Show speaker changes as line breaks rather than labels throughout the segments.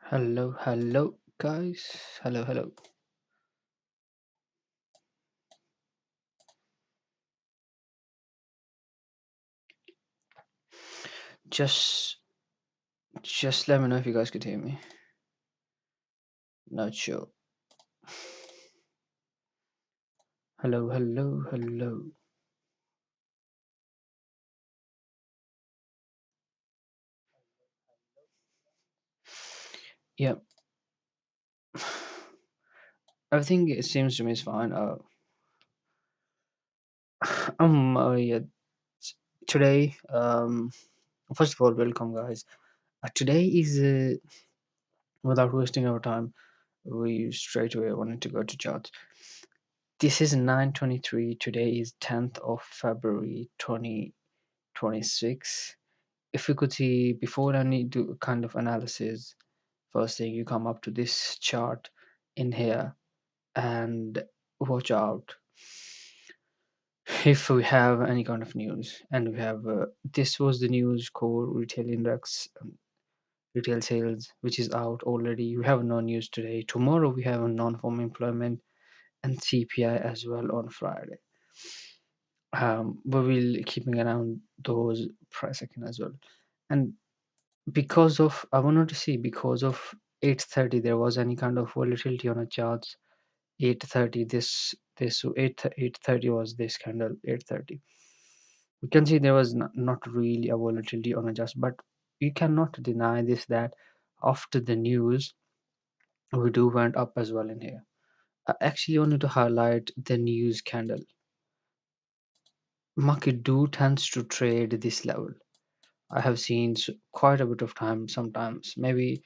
Hello, hello, guys. Hello, hello. Just, just let me know if you guys could hear me. Not sure. Hello, hello, hello. Yep. Everything it seems to me is fine. Yeah. Today, first of all, welcome, guys. Today is without wasting our time, we straight away wanted to go to charts. This is 9:23. Today is 10th of February, 2026. If you could see before any do kind of analysis, first thing you come up to this chart in here and watch out if we have any kind of news. And we have this was the news core retail index, retail sales, which is out already. We have no news today. Tomorrow we have a non-farm employment and CPI as well on Friday. But we'll keeping around those for a second as well. And because of I wanted to see because of 8:30 there was any kind of volatility on a charts. 8:30 this so 8:30 was this candle. 8:30 we can see there was not really a volatility on a just, but you cannot deny this that after the news we do went up as well in here. I actually wanted to highlight the news candle. Market do tends to trade this level. I have seen quite a bit of time. Sometimes maybe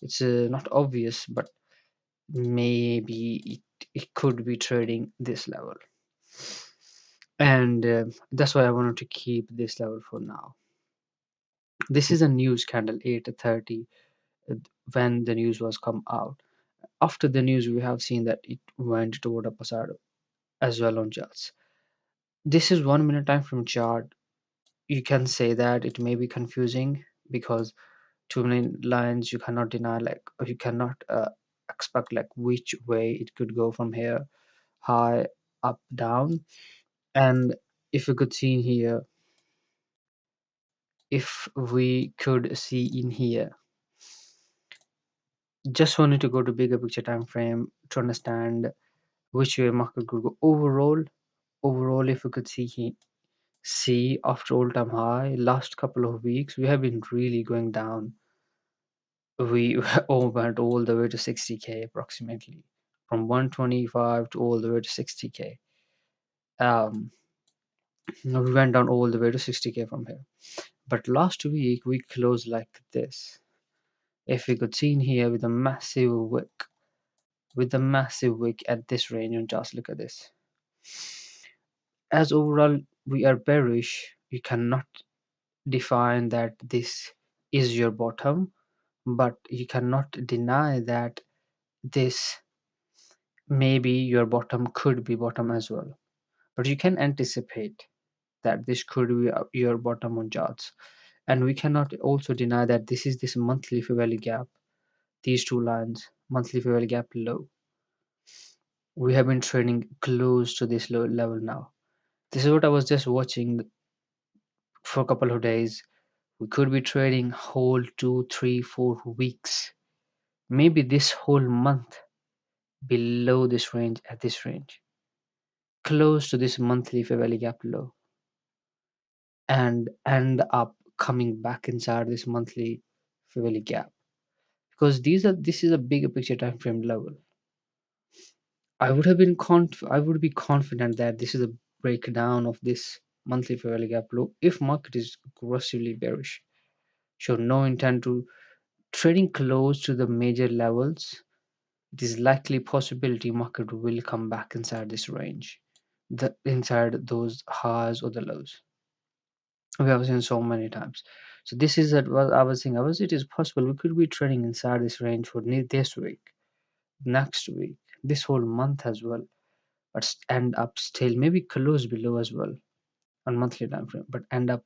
it's not obvious, but maybe it could be trading this level, and that's why I wanted to keep this level for now. This is a news candle. 8:30, when the news was come out. After the news we have seen that it went toward upper side as well on charts. This is 1 minute time from chart. You can say that it may be confusing because too many lines you cannot deny, like, or you cannot expect like which way it could go from here, high, up, down. And if you could see in here, if we could see in here, just wanted to go to bigger picture time frame to understand which way market could go overall. If you could see after all time high last couple of weeks we have been really going down. We all went all the way to 60K approximately, from 125 to all the way to 60K. um we went down all the way to 60K from here, but last week we closed like this. If we could see in here with a massive wick at this range, and just look at this. As overall we are bearish, you cannot define that this is your bottom, but you cannot deny that this maybe your bottom could be bottom as well. But you can anticipate that this could be your bottom on charts, and we cannot also deny that this is this monthly fair value gap. These two lines, monthly fair value gap low, we have been trading close to this low level now. This is what I was just watching for a couple of days. We could be trading whole 2, 3, 4 weeks, maybe this whole month below this range, at this range, close to this monthly fair value gap low, and end up coming back inside this monthly fair value gap, because this is a bigger picture time frame level. I would be confident that this is a breakdown of this monthly fair value gap low if market is aggressively bearish. Show no intent to trading close to the major levels. It is likely possibility market will come back inside this range, the inside those highs or the lows. We have seen so many times. So this is what I was saying. It is possible we could be trading inside this range for this week, next week, this whole month as well, but end up still maybe close below as well on monthly time frame, but end up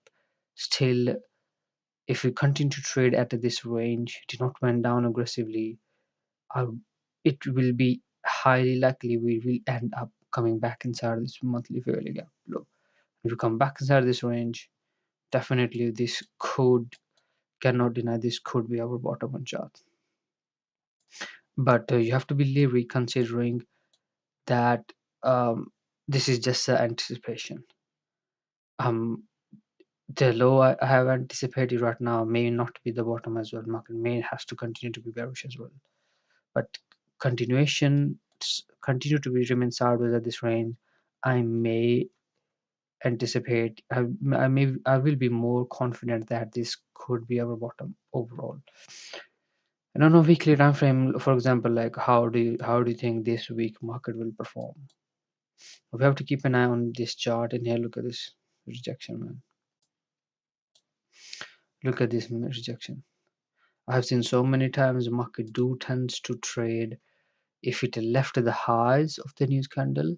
still If we continue to trade at this range, do not went down aggressively, uh, it will be highly likely we will end up coming back inside this monthly fair value gap low. If we come back inside this range, definitely this could, cannot deny, this could be our bottom on chart. But you have to be leery considering that um, this is just an anticipation. Um, the low I have anticipated right now may not be the bottom as well. Market may has to continue to be bearish as well. But continue to be remain sideways at this range. I may anticipate. I will be more confident that this could be our bottom overall. And on a weekly time frame, for example, like how do you think this week market will perform? We have to keep an eye on this chart, and here look at this rejection, man. Look at this rejection. I have seen so many times the market do tends to trade if it left the highs of the news candle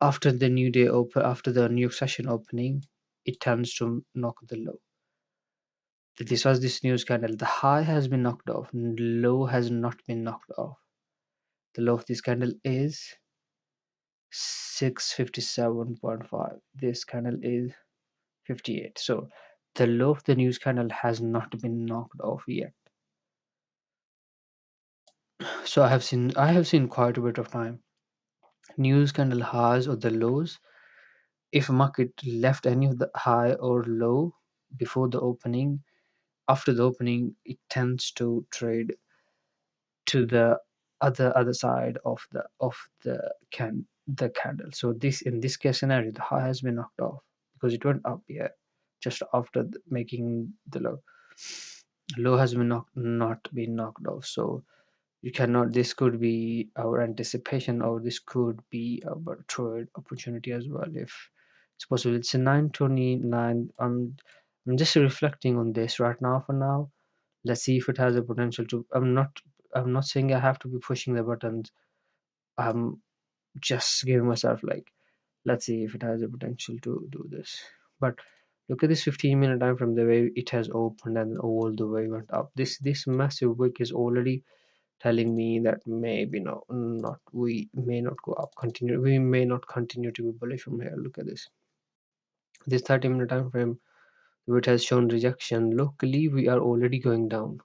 after the new day open, after the new session opening, it tends to knock the low. This was this news candle. The high has been knocked off. Low has not been knocked off. The low of this candle is 657.5. This candle is 58. So the low of the news candle has not been knocked off yet. So I have seen quite a bit of time. News candle highs or the lows. If market left any of the high or low before the opening, after the opening, it tends to trade to the other side of the candle. So this, in this case scenario, the high has been knocked off because it went up here just after making the low. Low has been not been knocked off. So you cannot, this could be our anticipation, or this could be our trade opportunity as well if it's possible. It's a 929. I'm just reflecting on this right now. For now, let's see if it has a potential to. I'm not saying I have to be pushing the buttons. I'm just giving myself like, let's see if it has a potential to do this. But look at this 15-minute time from the way it has opened and all the way went up. This massive wick is already telling me that maybe no, not we may not go up. Continue. We may not continue to be bullish from here. Look at this. This 30-minute time frame, which has shown rejection. Locally, we are already going down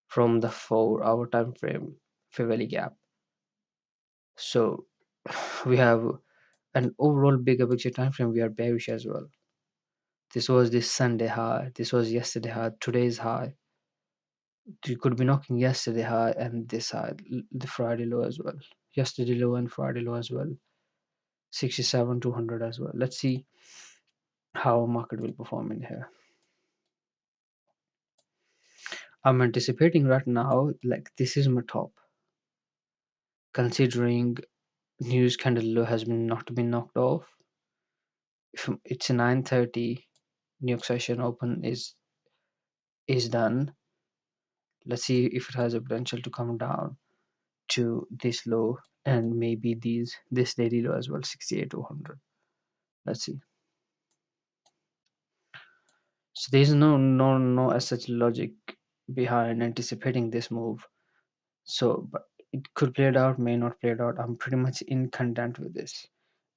from the 4-hour time frame fair value gap. So we have an overall bigger picture time frame. We are bearish as well. This was this Sunday high. This was yesterday high. Today's high. You could be knocking yesterday high and this high, the Friday low as well. Yesterday low and Friday low as well. 67 200 as well. Let's see how market will perform in here. I'm anticipating right now like this is my top, considering news candle low has been not been knocked off. If it's a 9:30, New York session open is done. Let's see if it has a potential to come down to this low and maybe this daily low as well, 68 200. Let's see. So there's no as such logic behind anticipating this move. So, but it could play it out, may not play it out. I'm pretty much in content with this,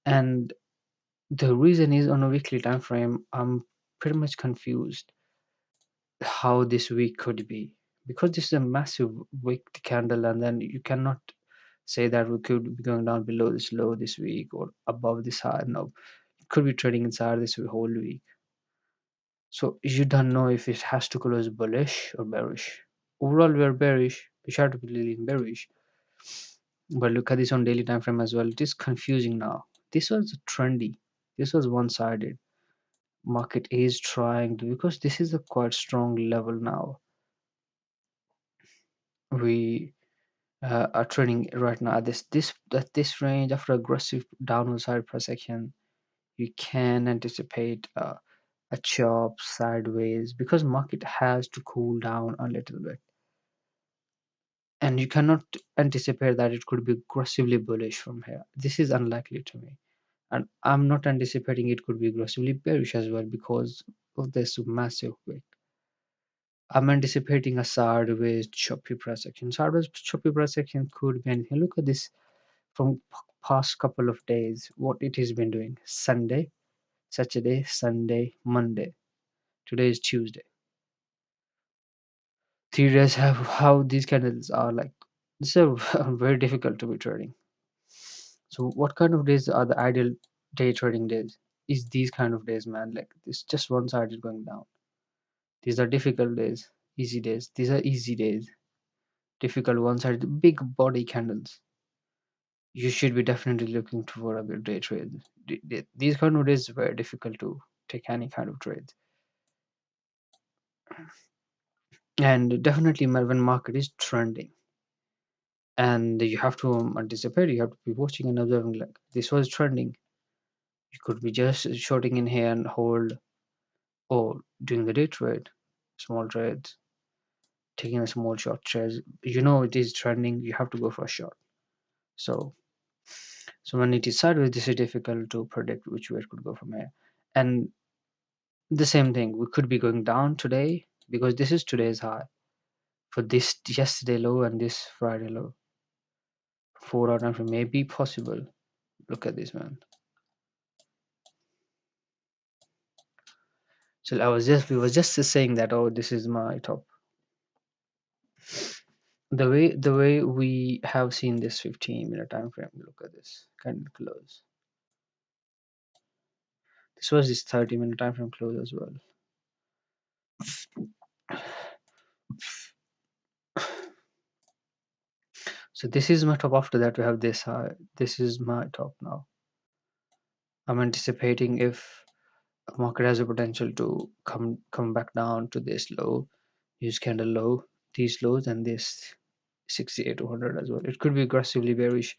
and the reason is on a weekly time frame. I'm pretty much confused how this week could be, because this is a massive wick candle, and then you cannot say that we could be going down below this low this week or above this high. No, it could be trading inside this whole week. So you don't know if it has to close bullish or bearish. Overall, we are bearish. We should be leaning bearish. But look at this on daily time frame as well. It is confusing now. This was trendy. This was one-sided. Market is trying to, because this is a quite strong level now. We are trading right now at this range after aggressive downward side price action. You can anticipate a chop sideways because market has to cool down a little bit, and you cannot anticipate that it could be aggressively bullish from here. This is unlikely to me, and I'm not anticipating it could be aggressively bearish as well, because of this massive wick. I'm anticipating a sideways choppy price action. Sideways choppy price action could be anything. Look at this from past couple of days. What it has been doing: Sunday, Saturday, Sunday, Monday. Today is Tuesday. 3 days have how these candles are like. This is very difficult to be trading. So, what kind of days are the ideal day trading days? Is these kind of days, man? Like this, just one side is going down. These are difficult days, easy days. These are easy days. Difficult one side, big body candles. You should be definitely looking for a good day trade. These kind of days are very difficult to take any kind of trades. And definitely when market is trending, and you have to anticipate, you have to be watching and observing. Like this was trending, you could be just shorting in here and hold, or doing the day trade, small trades, taking a small short trades. You know it is trending, you have to go for a short. So so when it is sideways, this is difficult to predict which way it could go from here. And the same thing, we could be going down today because this is today's high for this yesterday low and this Friday low. 4 hour time frame may be possible. Look at this, man. So we was just saying that, oh, this is my top. The way we have seen this 15-minute time frame. Look at this kind of close. This was this 30-minute time frame close as well. So this is my top. After that, we have this high. This is my top now. I'm anticipating if a market has a potential to come back down to this low, use candle low, these lows, and this 68 200 as well. It could be aggressively bearish.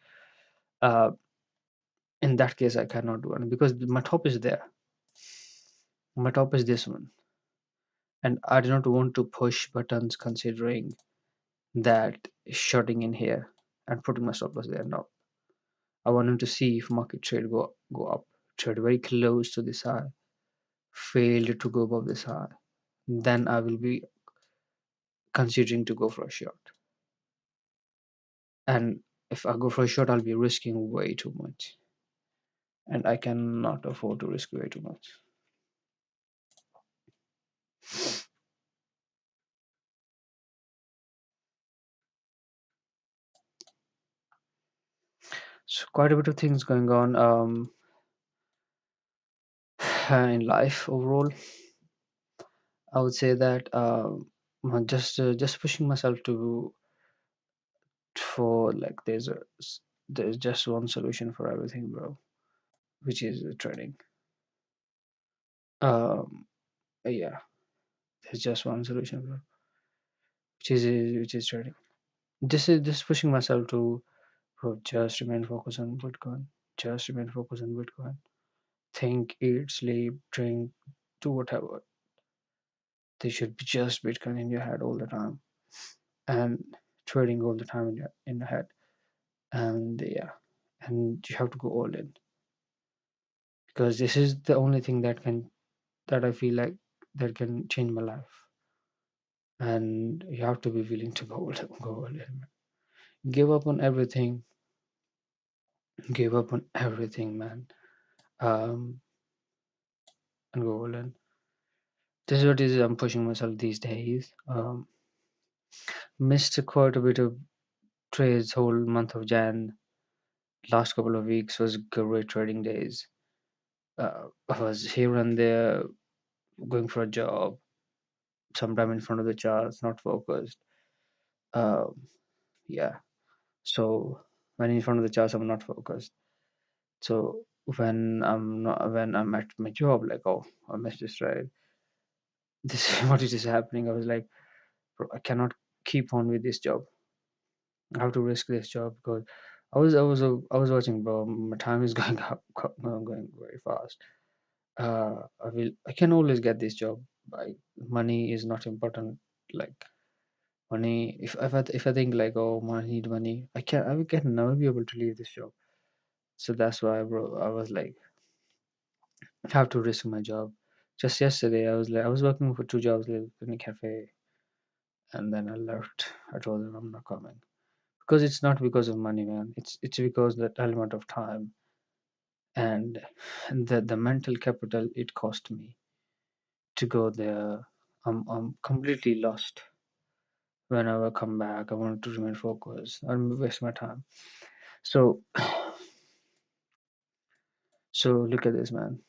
Uh, in that case, I cannot do it because my top is there. My top is this one, and I do not want to push buttons considering that shutting in here and putting my stop loss there. No, I want him to see if market trade go up, trade very close to this high, failed to go above this high, then I will be considering to go for a short. And if I go for a short, I'll be risking way too much, and I cannot afford to risk way too much. So quite a bit of things going on in life overall. I would say that just pushing myself to for like there's just one solution for everything, bro, which is trading. Um, yeah, there's just one solution, bro, which is trading. This is pushing myself to, bro, just remain focused on Bitcoin. Just remain focused on Bitcoin. Think, eat, sleep, drink, do whatever. There should be just Bitcoin in your head all the time, and trading all the time in your head. And yeah, and you have to go all in because this is the only thing that I feel like that can change my life. And you have to be willing to go all in. Give up on everything. Give up on everything, man. Um, and go all in. This is what is I'm pushing myself these days. Missed quite a bit of trades whole month of Jan. Last couple of weeks was great trading days. I was here and there going for a job, sometime in front of the charts, not focused. Um, yeah. So when in front of the charts, I'm not focused. So when I'm at my job, like, oh, I missed this trade. This is what is happening. I was like, bro, I cannot keep on with this job. I have to risk this job because I was watching, bro. My time is going up, going very fast. I can always get this job. Money is not important. Like money, if I think like, oh, I need money, I will never be able to leave this job. So that's why, bro, I was like, I have to risk my job. Just yesterday, I was working for 2 jobs like in a cafe, and then I left. I told them I'm not coming because it's not because of money, man. It's because that element of time and the mental capital it cost me to go there. I'm completely lost. Whenever I come back, I want to remain focused. I don't waste my time. So look at this, man.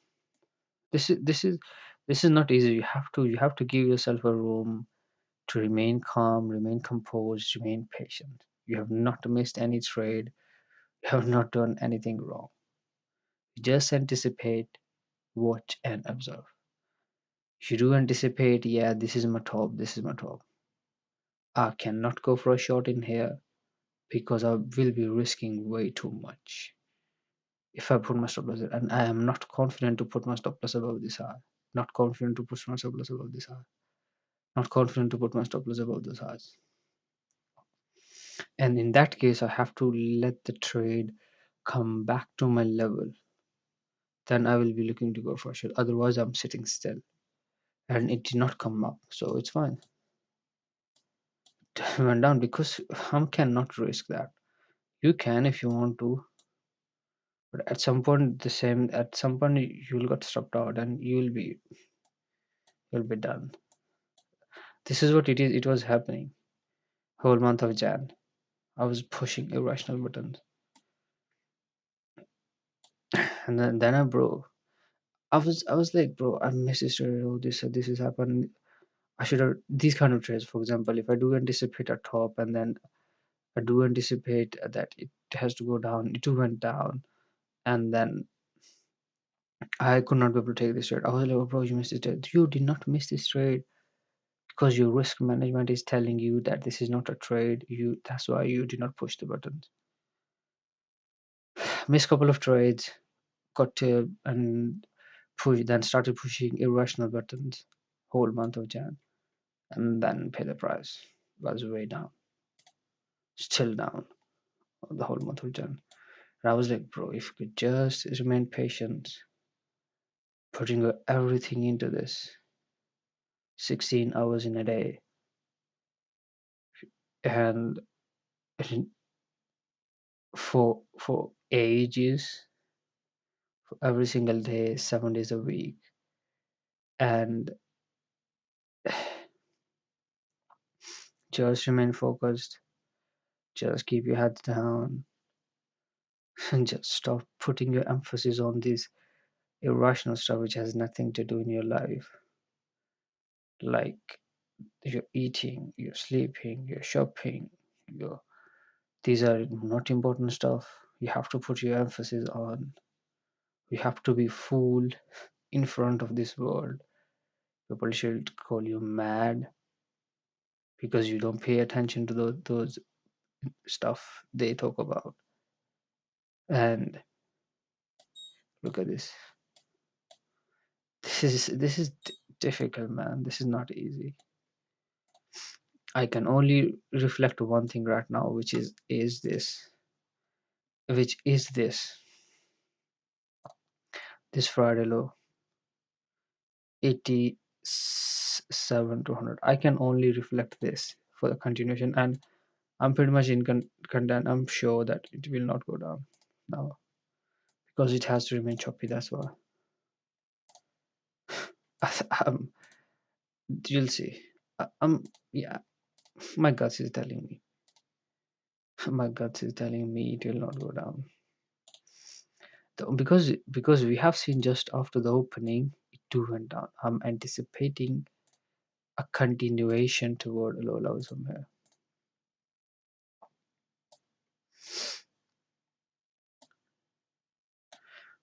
This is not easy. You have to give yourself a room to remain calm, remain composed, remain patient. You have not missed any trade. You have not done anything wrong. Just anticipate, watch, and observe. You do anticipate, yeah, this is my top, this is my top. I cannot go for a shot in here because I will be risking way too much. If I put my stop loss, and I am not confident to put my stop loss above this high, not confident to put my stop loss above this high, not confident to put my stop loss above those highs. And in that case, I have to let the trade come back to my level. Then I will be looking to go for a shot. Otherwise, I'm sitting still, and it did not come up, so it's fine. It went down because I cannot risk that. You can if you want to, but at some point, at some point you'll get stopped out, and you'll be done. This is what it is. It was happening whole month of Jan. I was pushing irrational buttons, and then I broke. I was like, bro, I missed this trade. Oh, this has happened. I should have these kind of trades. For example, if I do anticipate a top, and then I do anticipate that it has to go down, it too went down, and then I could not be able to take this trade. I was like, oh, bro, you missed this trade. You did not miss this trade because your risk management is telling you that this is not a trade. That's why you did not push the buttons. Missed couple of trades, got to and then started pushing irrational buttons whole month of Jan, and then pay the price. Was way down, still down the whole month of Jan. And I was like, bro, if you could just remain patient, putting everything into this, 16 hours in a day, and for ages, for every single day, 7 days a week, and just remain focused, just keep your head down, and just stop putting your emphasis on this irrational stuff which has nothing to do in your life, like you're eating, you're sleeping, you're shopping, you're these are not important stuff. You have to put your emphasis on. You have to be fooled in front of this world. People should call you mad because you don't pay attention to those stuff they talk about. And look at this. This is difficult, man. This is not easy. I can only reflect one thing right now, which is this Friday low, 87 to 100. I can only reflect this for the continuation, and I'm pretty much in content. I'm sure that it will not go down now because it has to remain choppy. That's why. um, you'll see. Yeah. My guts is telling me. My guts is telling me it will not go down. Because we have seen just after the opening, it too went down. I'm anticipating a continuation toward low levels from here.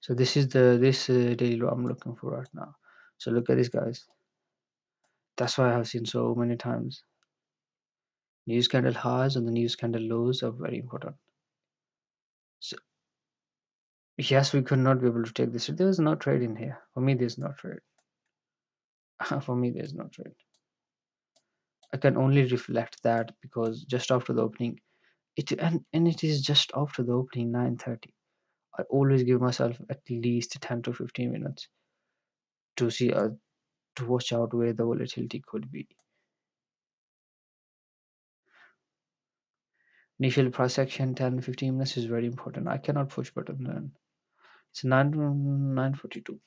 So this is this daily low I'm looking for right now. So look at this, guys. That's why I have seen so many times. News candle highs and the news candle lows are very important. So yes, we could not be able to take this. There was no trade in here. For me, there's no trade. For me, there's no trade. I can only reflect that because just after the opening, and it is just after the opening 9:30. I always give myself at least 10 to 15 minutes to see to watch out where the volatility could be. Initial price action 10-15 minutes is very important. I cannot push button then. It's 942.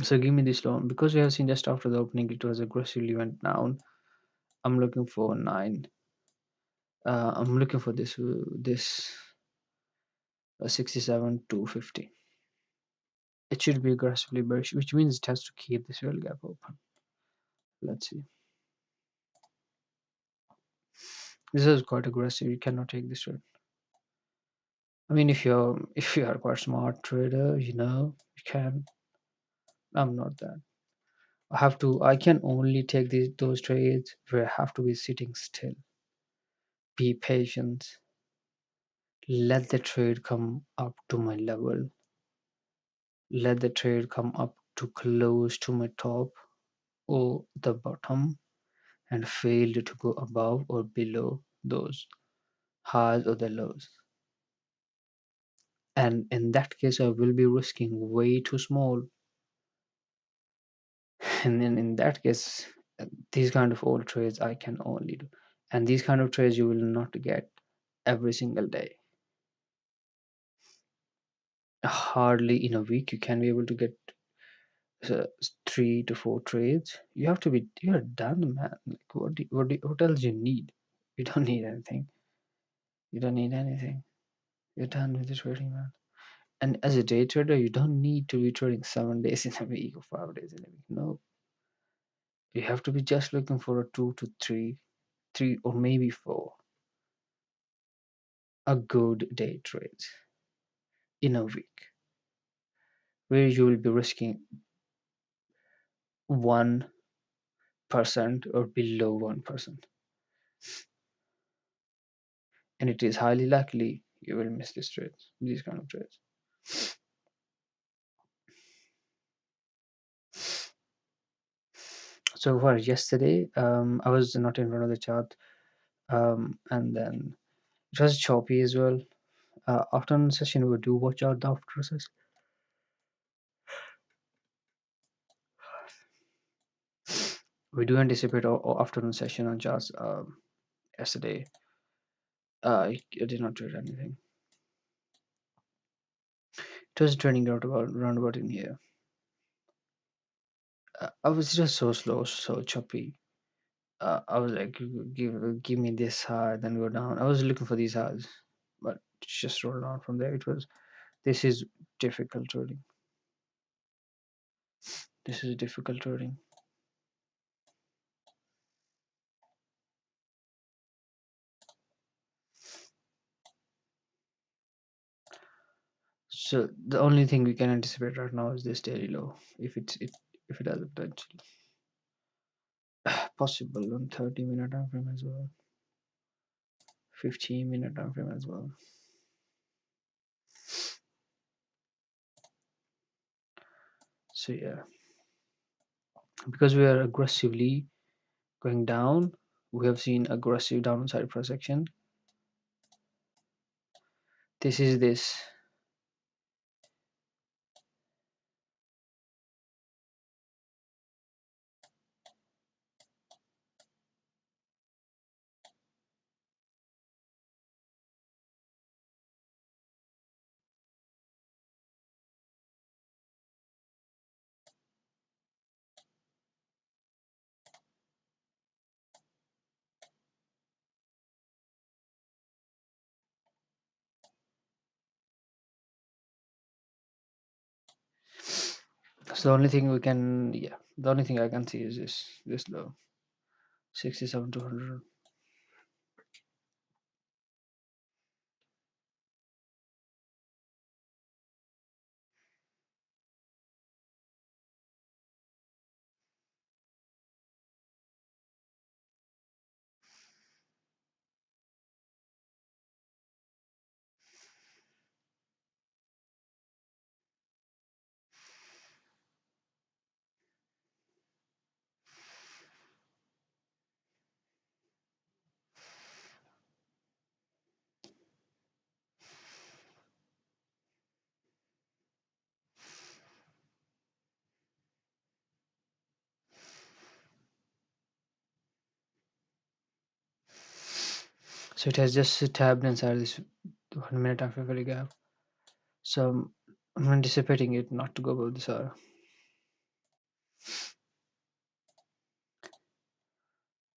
So give me this loan because we have seen just after the opening it was aggressively went down. I'm looking for nine. I'm looking for this 67 to 50. It should be aggressively bearish, which means it has to keep this real gap open. Let's see. This is quite aggressive. You cannot take this trade. I mean, if you are quite smart trader, you can. I'm not that. I can only take those trades where I have to be sitting still. Be patient. Let the trade come up to my level. Let the trade come up to close to my top or the bottom and failed to go above or below those highs or the lows. And in that case, I will be risking way too small. And then in that case, these kind of old trades I can only do. And these kind of trades you will not get every single day. Hardly in a week you can be able to get uh, 3 to 4 trades. You're done, man. Like what else you need? You don't need anything. You don't need anything. You're done with the trading, man. And as a day trader, you don't need to be trading 7 days in a week or 5 days in a week. No, you have to be just looking for a 2 to 3 or maybe 4 a good day trades in a week where you will be risking 1% or below 1%, and it is highly likely you will miss these kind of trades. So for yesterday, I was not in front of the chart, and then it was choppy as well. Afternoon session, we do watch out the after session. We do anticipate afternoon session on charts. Yesterday, I did not trade anything. It was trending roundabout in here. I was just so slow, so choppy. I was like, give me this high, then go down. I was looking for these highs, but just roll down from there. This is difficult trading. This is difficult trading. So the only thing we can anticipate right now is this daily low. If it has a potential, possible on 30-minute time frame as well, 15-minute time frame as well. So yeah, because we are aggressively going down, we have seen aggressive downside price action. This is this. So the only thing we can, yeah, the only thing I can see is this low, 67 to 100. So it has just tabbed inside this 1 minute and 50 gap. So I'm anticipating it not to go above this hour.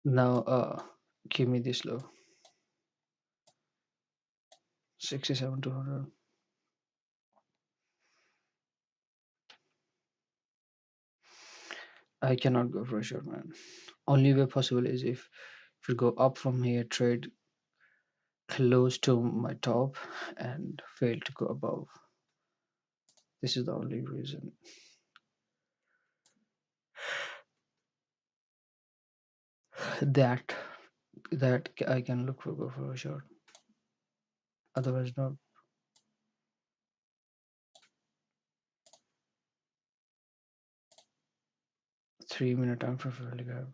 Now give me this low, 67 200. I cannot go for a short, man. Only way possible is if you go up from here, trade close to my top and fail to go above. This is the only reason that I can look for go for a short. Otherwise, no. 3 minute time for fairly gap.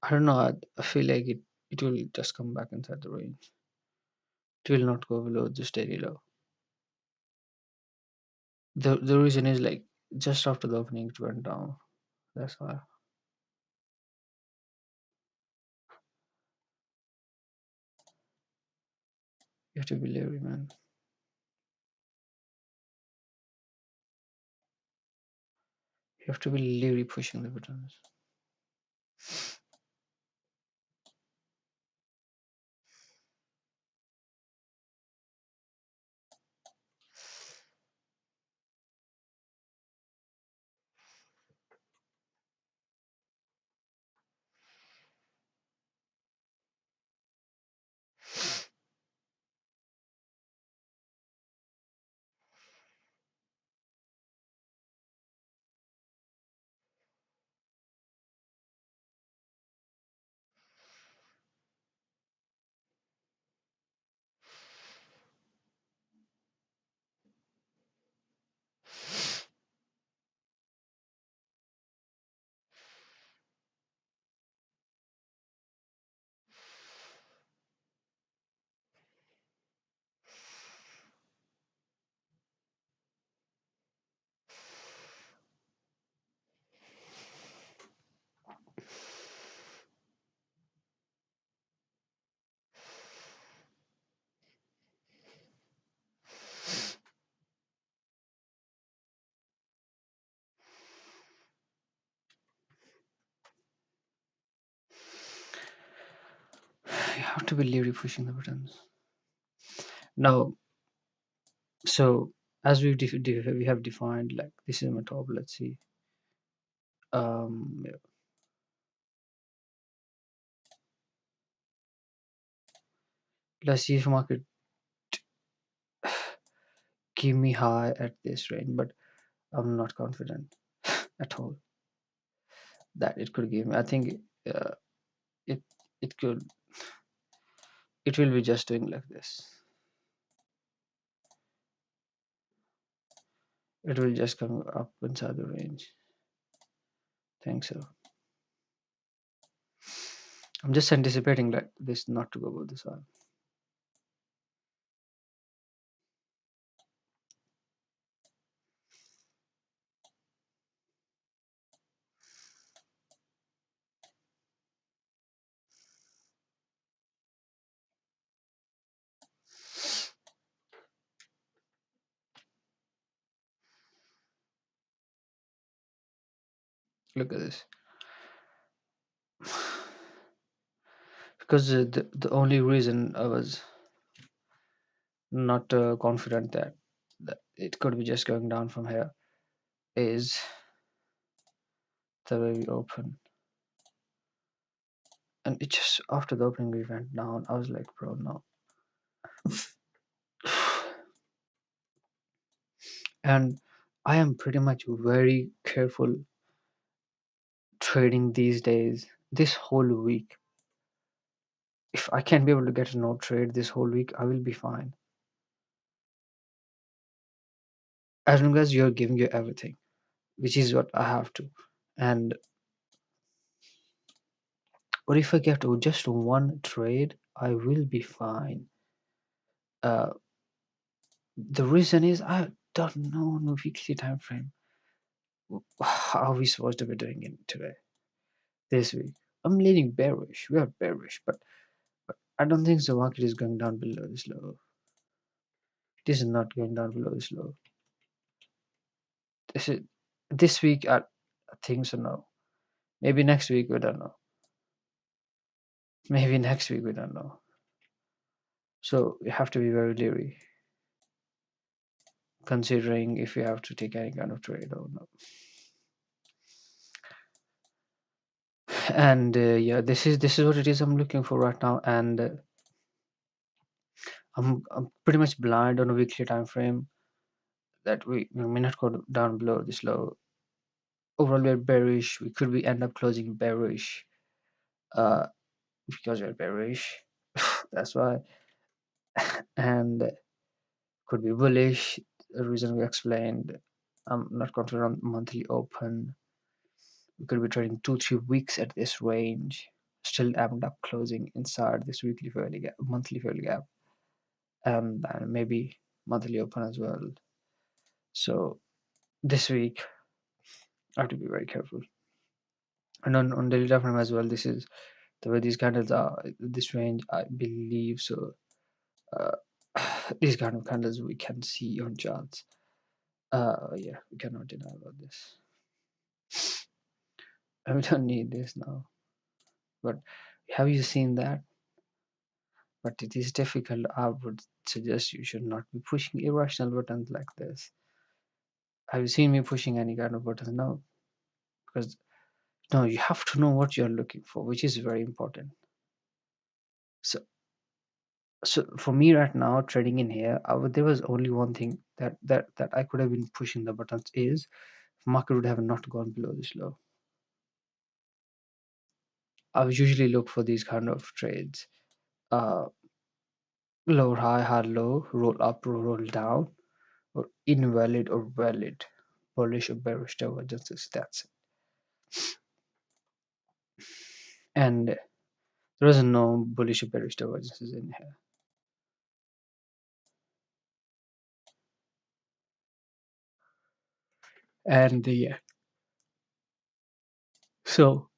I don't know. I feel like it will just come back inside the range. It will not go below this daily low. The reason is like just after the opening it went down. That's why you have to be leery, man. You have to be leery pushing the buttons. You have to be leery pushing the buttons. Now, so as we have defined, like this is my top. Let's see. Yeah. Let's see if market give me high at this range, but I'm not confident at all that it could give me. I think it it could it will be just doing like this. It will just come up inside the range. Think so. I'm just anticipating like this not to go above this one. Look at this. Because the only reason I was not confident that it could be just going down from here is the way we open. And it just after the opening we went down. I was like, bro, no. And I am pretty much very careful trading these days. This whole week, if I can be able to get a no trade this whole week, I will be fine. As long as you're giving you everything, which is what I have to. And what if I get just one trade, I will be fine. Uh, the reason is I don't know on a weekly time frame. How are we supposed to be doing it today, this week? I'm leaning bearish. We are bearish, but I don't think the market is going down below this low. It is not going down below this low. This is this week. I think so. No, maybe next week we don't know. Maybe next week we don't know. So we have to be very leery, considering if we have to take any kind of trade or not. And yeah, this is what it is I'm looking for right now, and I'm pretty much blind on a weekly time frame that we may not go down below this low. Overall, we're bearish. We could be end up closing bearish, uh, because we're bearish. That's why, and could be bullish. The reason we explained. I'm not confident on monthly open. We could be trading 2-3 weeks at this range. Still end up closing inside this weekly fairly gap, monthly fairly gap, and maybe monthly open as well. So this week I have to be very careful. And on daily time frame as well, this is the way these candles are. This range, I believe so. Uh, these kind of candles we can see on charts. Yeah, we cannot deny about this. And we don't need this now. But have you seen that? But it is difficult. I would suggest you should not be pushing irrational buttons like this. Have you seen me pushing any kind of buttons? No, because no, you have to know what you're looking for, which is very important. So, so for me right now, trading in here, there was only one thing that I could have been pushing the buttons is market would have not gone below this low. I would usually look for these kind of trades. Uh, Lower high, high low, roll up, roll down, or invalid or valid, bullish or bearish divergences. That's it. And there is no bullish or bearish divergences in here. And yeah, so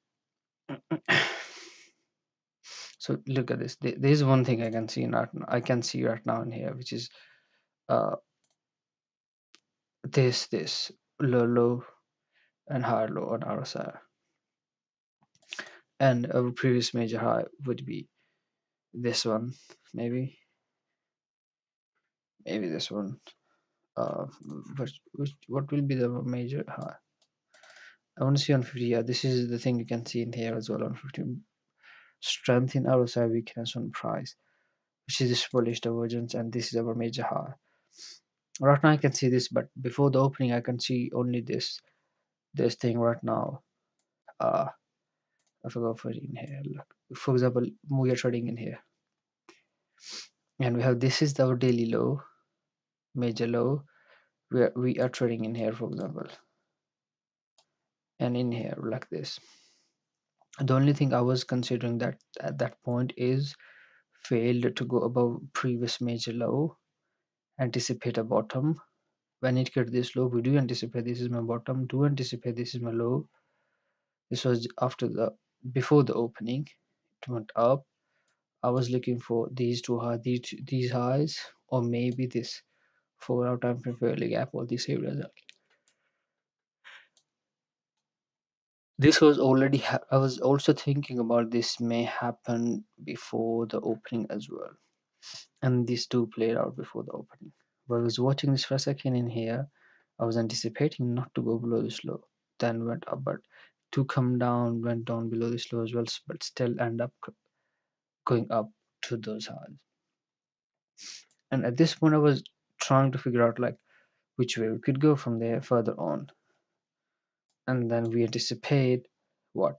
so look at this. There is one thing I can see I can see right now in here, which is uh this low and high low on our side, and our previous major high would be this one, maybe this one. What will be the major high? I want to see on 50. Yeah, this is the thing you can see in here as well on 50. Strength in RSI, weakness on price, which is this bullish divergence, and this is our major high. Right now I can see this, but before the opening I can see only this thing right now. Uh, I forgot for in here. Look, for example, we are trading in here, and we have this is our daily low, major low. We are trading in here, for example, and in here like this. The only thing I was considering that at that point is failed to go above previous major low, anticipate a bottom. When it get this low, we do anticipate this is my bottom, do anticipate this is my low. This was after the before the opening. It went up. I was looking for these two high, these highs, or maybe this 4 hour time frame fairly gap, all these areas. This was already I was also thinking about this may happen before the opening as well, and these two played out before the opening. But I was watching this for a second in here. I was anticipating not to go below this low, then went up, but to come down went down below this low as well, but still end up going up to those highs. And at this point I was trying to figure out like which way we could go from there further on. And then we anticipate what,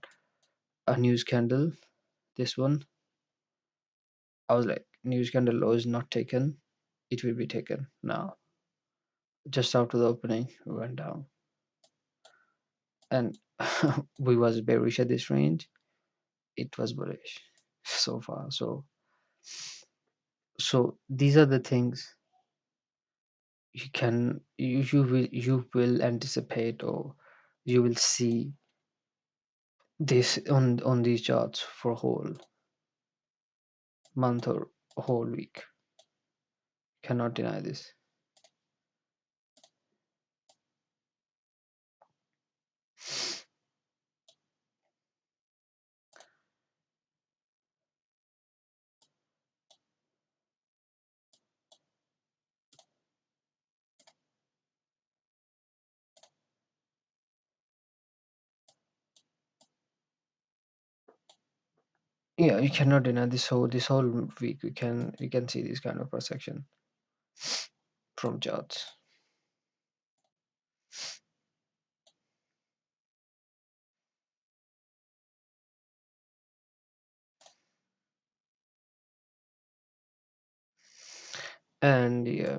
a news candle. This one, I was like, news candle low is not taken, it will be taken now. Just after the opening we went down, and we was bearish at this range, it was bullish so far. So these are the things you will anticipate, or you will see this on these charts for a whole month or a whole week. Cannot deny this. Yeah, you cannot deny this whole week we can see this kind of cross section from charts. And yeah,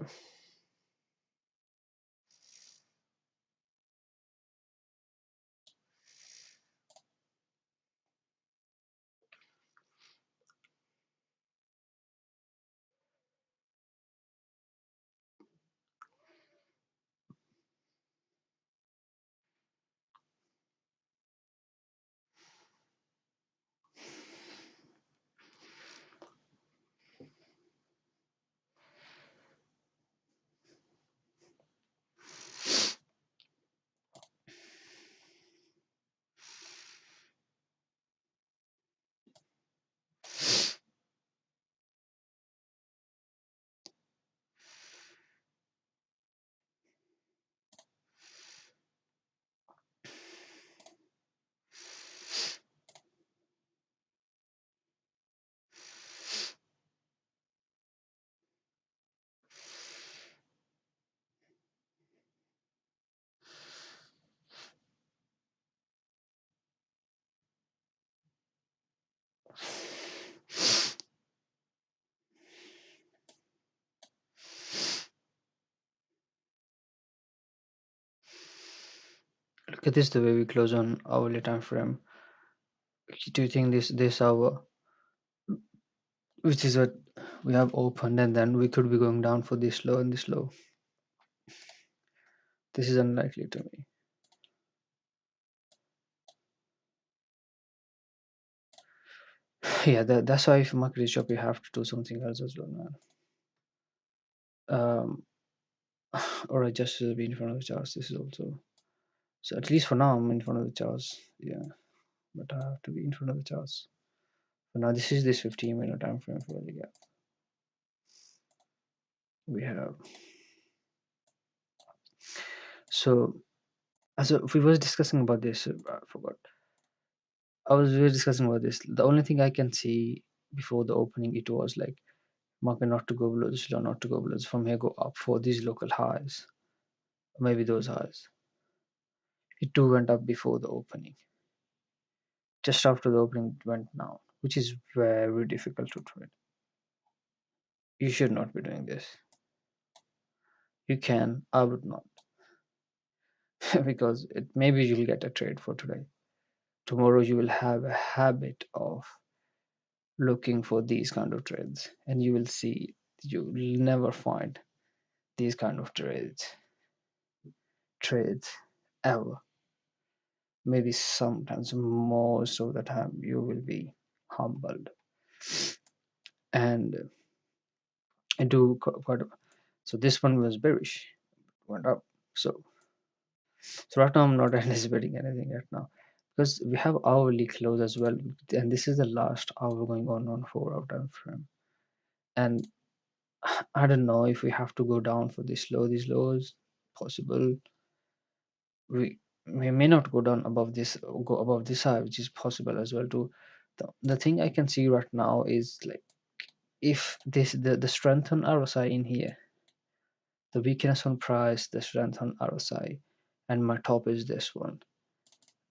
look at this, the way we close on hourly time frame. Do you think this hour, which is what we have opened, and then we could be going down for this low and this low? This is unlikely to me. Yeah, that's why if market is up, you have to do something else as well, man. Um, or I just be in front of the charts. This is also, so at least for now I'm in front of the charts. Yeah, but I have to be in front of the charts. For now, this is this 15-minute time frame for the gap. We have, so as we was discussing about this, I forgot. We were discussing about this. The only thing I can see before the opening, it was like market not to go below this low, not to go below this, from here go up for these local highs, maybe those highs. It too went up before the opening. Just after the opening, it went down, which is very difficult to trade. You should not be doing this. You can, I would not, because it maybe you'll get a trade for today. tomorrow you will have a habit of looking for these kind of trades, and you will see you will never find these kind of trades ever. Maybe sometimes most of the time you will be humbled. And I do quite so this one was bearish, went up. So right now I'm not anticipating anything right now because we have hourly close as well, and this is the last hour going on 4 hour time frame. And I don't know if we have to go down for this low. These lows possible. We may not go down above this, go above this high, which is possible as well too. The thing I can see right now is like if this the strength on RSI in here, the weakness on price, the strength on RSI, and my top is this one.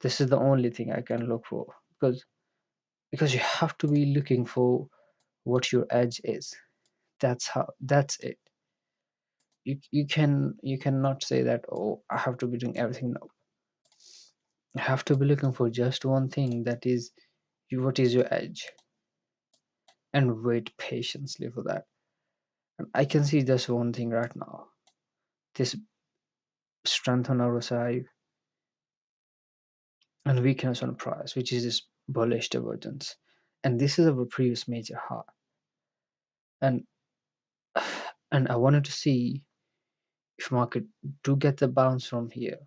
This is the only thing I can look for because you have to be looking for what your edge is. That's it. You cannot say that, oh, I have to be doing everything. No, you have to be looking for just one thing, that is what is your edge, and wait patiently for that. And I can see just one thing right now, this strength on RSI and weakness on price, which is this bullish divergence, and this is our previous major high. And I wanted to see if market do get the bounce from here,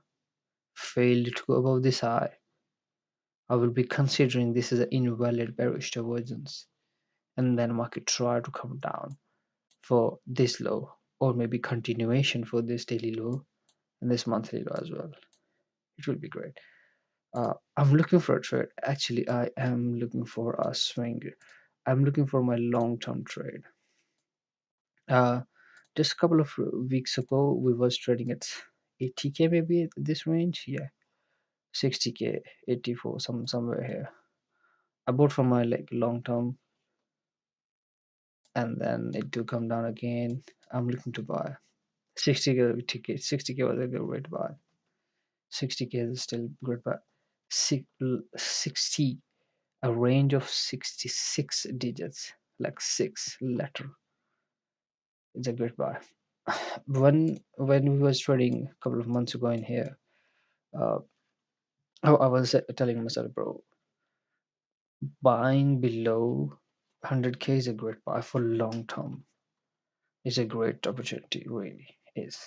fail to go above this high, I will be considering this is an invalid bearish divergence, and then market try to come down for this low, or maybe continuation for this daily low and this monthly low as well. It will be great. I'm looking for a trade. Actually, I am looking for a swing. I'm looking for my long-term trade. Uh, just a couple of weeks ago, we was trading at 80k, maybe this range. Yeah, 60k, 84, somewhere here. I bought for my like long term, and then it do come down again. I'm looking to buy 60k ticket. 60k was a good way to buy. 60k is still good, but 60, a range of 66 digits, like 6 letter, it's a great buy. When we was trading a couple of months ago in here, uh, I was telling myself, bro, buying below 100k is a great buy for long term. It's a great opportunity, really is.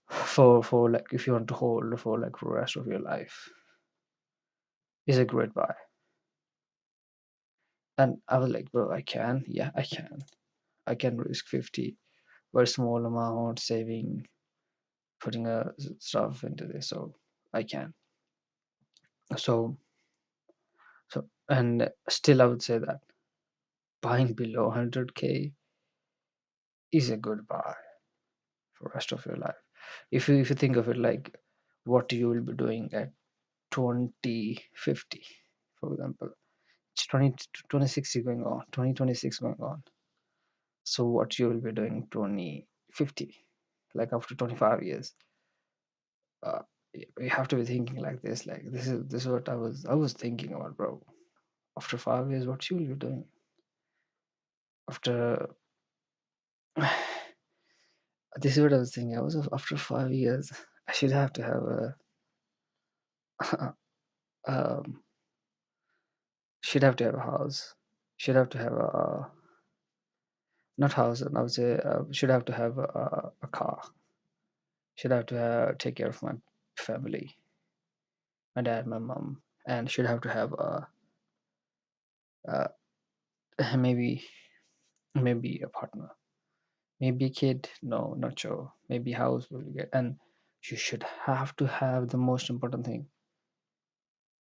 For like if you want to hold for like for the rest of your life, is a great buy. And I was like, bro, yeah, I can risk 50, very small amount saving, putting stuff into this, so I can. So and still I would say that buying below 100k is a good buy for rest of your life. If you think of it like what you will be doing at 2050, for example, it's 2060 going on, 2026 going on. So what you will be doing 2050, like after 25 years. uh, you have to be thinking like this, like this is what I was thinking about, bro. After 5 years, what you will be doing after this is what I was thinking. I was after 5 years, I should have to have a um, should have to have a house, should have to have a not house, and I would say should have to have a car, should have to take care of my family, my dad, my mom, and should have to have a maybe a partner, maybe a kid. No, not sure. Maybe house will get, and you should have to have the most important thing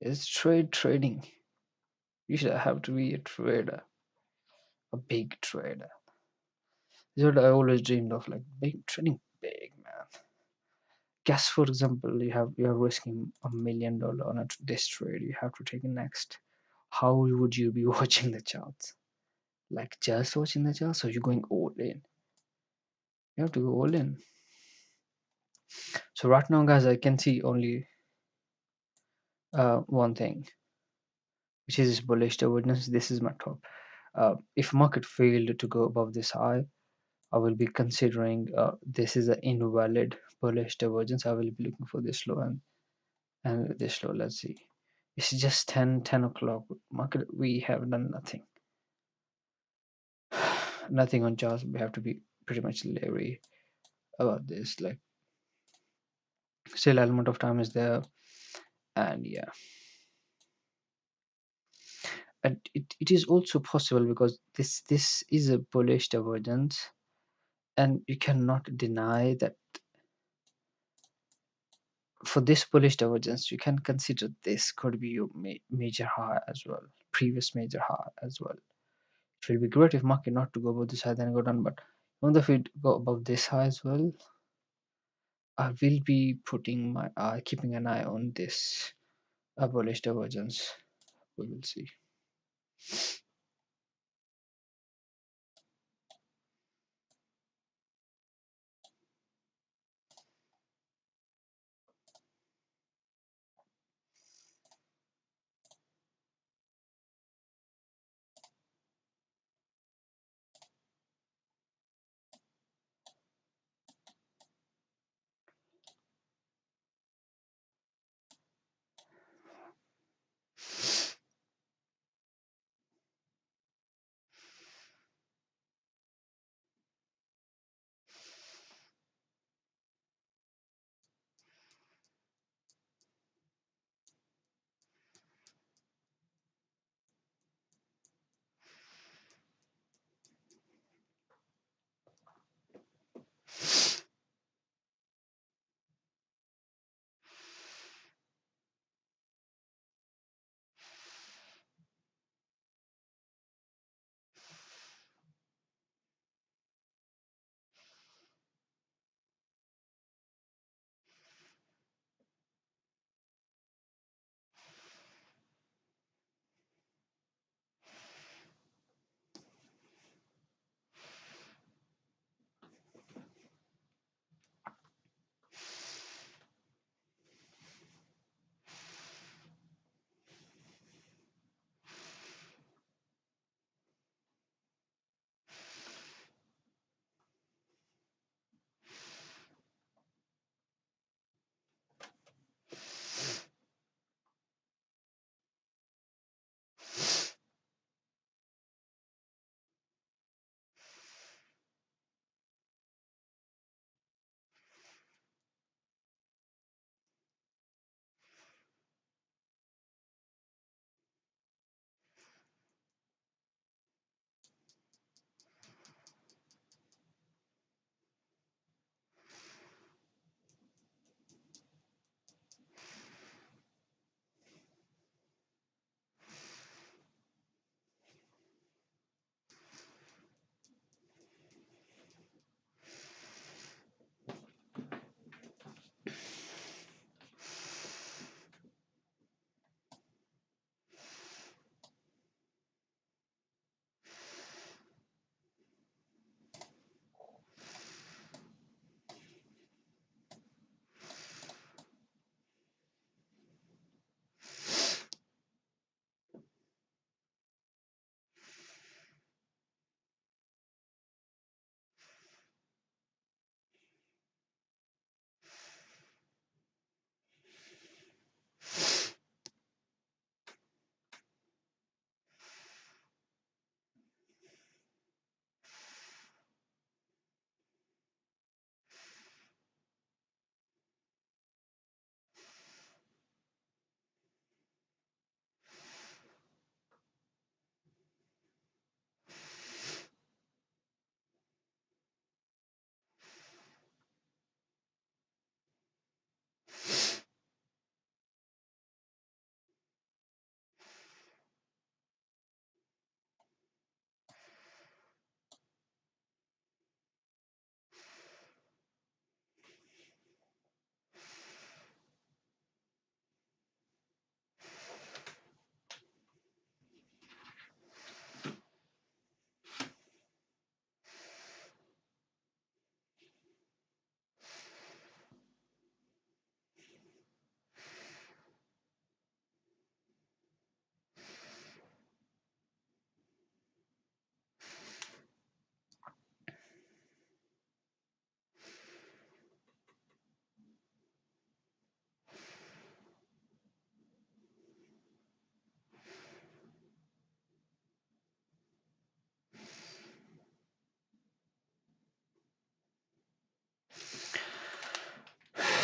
is trading. You should have to be a trader, a big trader. This is what I always dreamed of, like big trading, big man. Guess for example, you're risking $1 million on this trade. You have to take it next. How would you be watching the charts? Like just watching the charts, or you going all in? You have to go all in. So right now, guys, I can see only one thing, which is bullish divergence. This is my top. If market failed to go above this high, I will be considering this is an invalid bullish divergence. I will be looking for this low and this low. Let's see. It's just 10 o'clock. Market, we have done nothing. Nothing on charts. We have to be pretty much leery about this. Like, still element of time is there, and yeah, and it is also possible because this is a bullish divergence, and you cannot deny that for this bullish divergence, you can consider this could be your major high as well, previous major high as well. It will be great if market not to go above this high then go down, but even if it go above this high as well, I will be putting my eye, keeping an eye on this bullish divergence. We will see.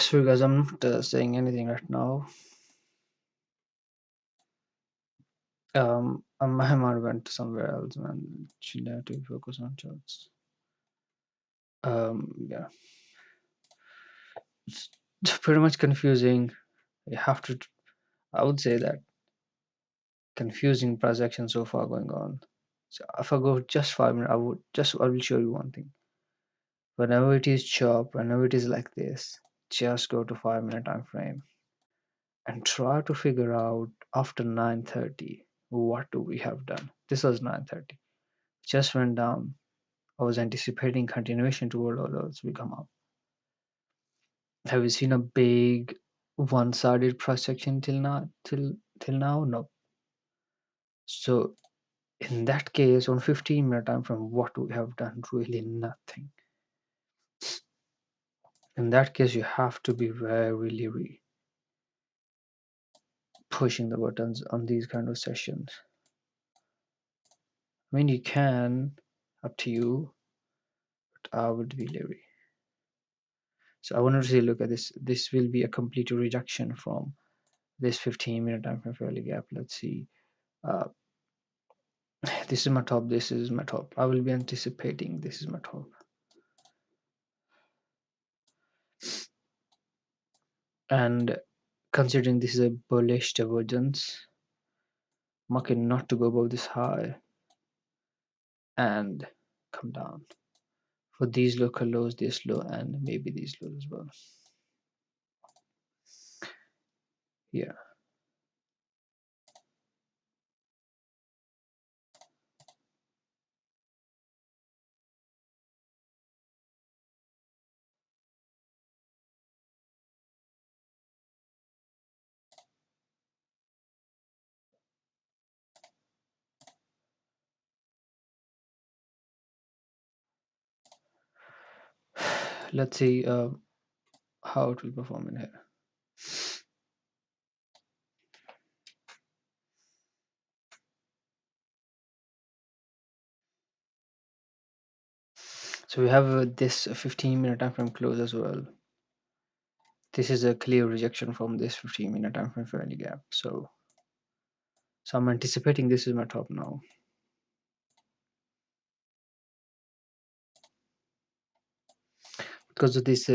Sorry guys, I'm not saying anything right now. My mind went somewhere else, man. Chill out to focus on charts. Yeah, it's pretty much confusing. You have to. I would say that confusing price action so far going on. So if I go just 5 minutes, I will show you one thing. Whenever it is chop, whenever it is like this, just go to 5 minute time frame and try to figure out after 9:30 what do we have done. This was 9:30. Just went down. I was anticipating continuation toward all those we come up. Have you seen a big one-sided cross section till now? Till now, no. So in that case, on 15 minute time from what we have done, really nothing. In that case, you have to be very leery pushing the buttons on these kind of sessions. I mean, you can, up to you, but I would be leery. So I want to say, look at this. This will be a complete rejection from this 15 minute time frame fairly gap. Let's see. Uh, this is my top. This is my top. I will be anticipating this is my top. And considering this is a bullish divergence, market not to go above this high and come down. For these local lows, this low, and maybe these lows as well. Yeah. Let's see how it will perform in here. So we have this 15 minute time frame close as well. This is a clear rejection from this 15 minute time frame fairly gap. So I'm anticipating this is my top now. Because of this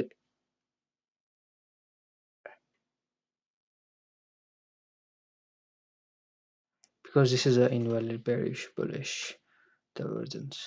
because this is an invalid bearish bullish divergence.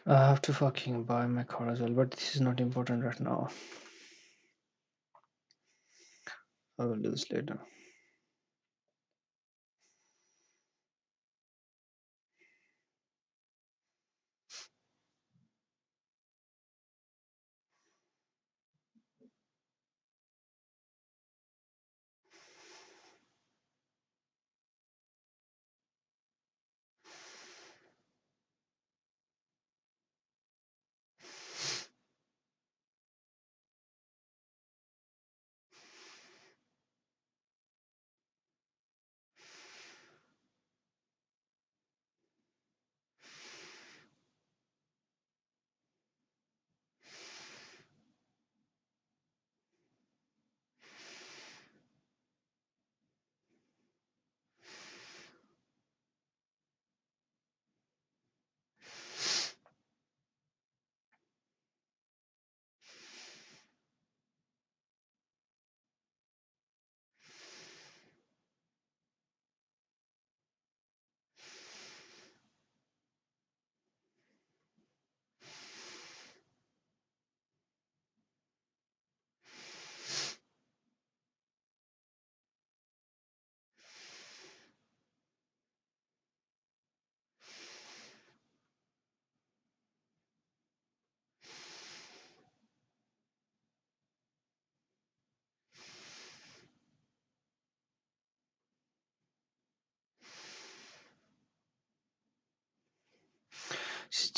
I have to fucking buy my car as well, but this is not important right now. I will do this later.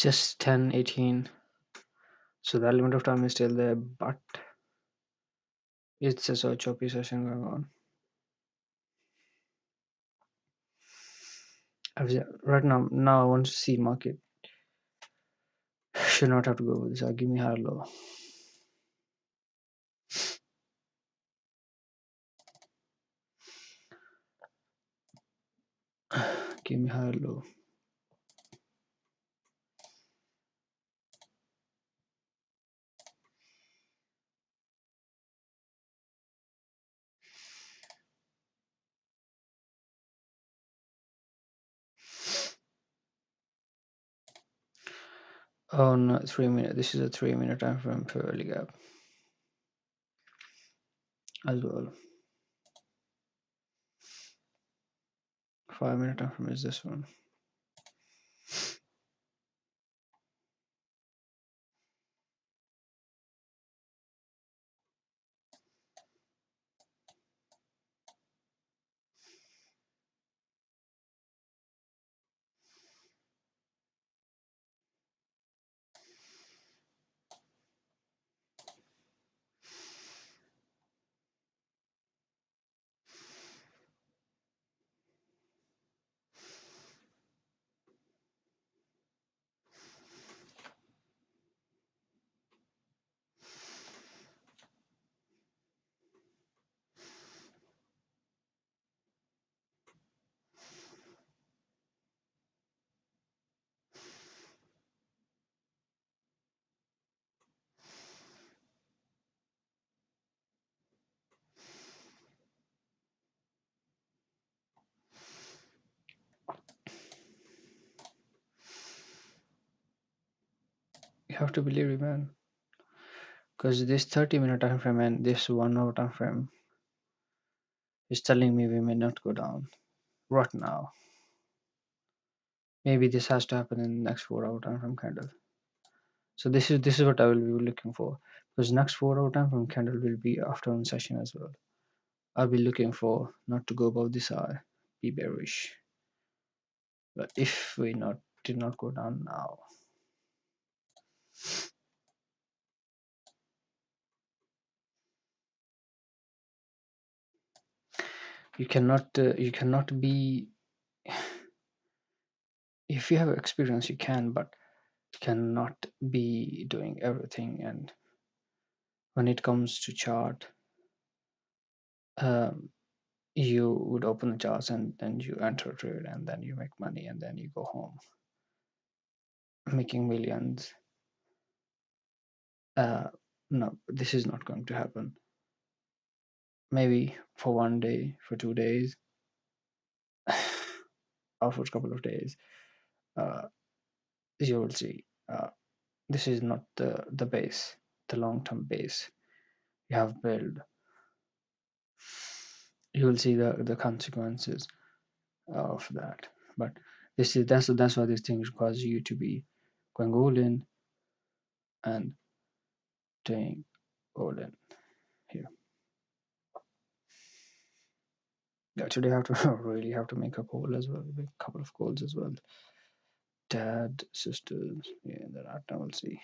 just 10, 18. So the element of time is still there, but it's a choppy session going on. Right now I want to see market. Should not have to go with this. Give me higher low. Give me higher low. Oh no, 3 minute. This is a 3 minute time frame for early gap as well. 5 minute time frame is this one. You have to believe it, man. Because this 30 minute time frame and this 1 hour time frame is telling me we may not go down right now. Maybe this has to happen in the next 4 hour time frame candle. So this is what I will be looking for. Because next 4 hour time frame candle will be afternoon session as well. I'll be looking for not to go above this high, be bearish. But if we did not go down now, you cannot be, if you have experience you can, but you cannot be doing everything. And when it comes to chart, um, you would open the charts and then you enter a trade and then you make money and then you go home making millions. No, this is not going to happen. Maybe for 1 day, for 2 days, or for a couple of days, uh, you will see. This is not the base, the long-term base you have built. You will see the consequences of that. But that's why these things cause you to be going all in and doing all in here. Yeah, today I have to really have to make a call as well, make a couple of calls as well. Dad, sisters, yeah, that I will see.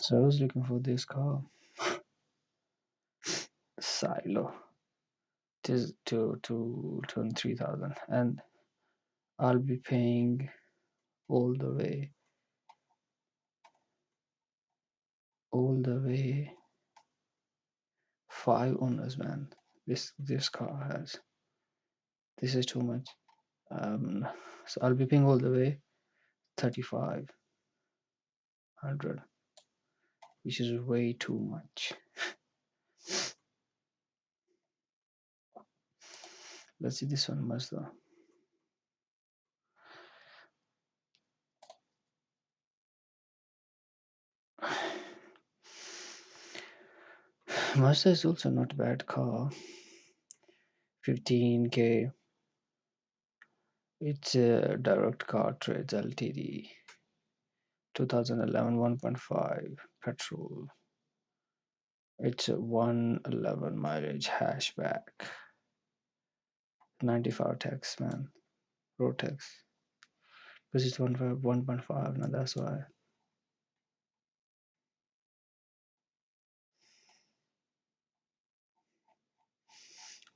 So I was looking for this car, Silo. It is to 23,000, and I'll be paying all the way 5 owners, man. This car has. This is too much. So I'll be paying all the way 3,500, which is way too much. Let's see this one, Mazda. Mazda is also not a bad car. 15K. It's a direct car trades Ltd. 2011 1.5 petrol. It's a 111 mileage hatchback. 95 tax, man. Road tax. Because it's 1.5, now that's why.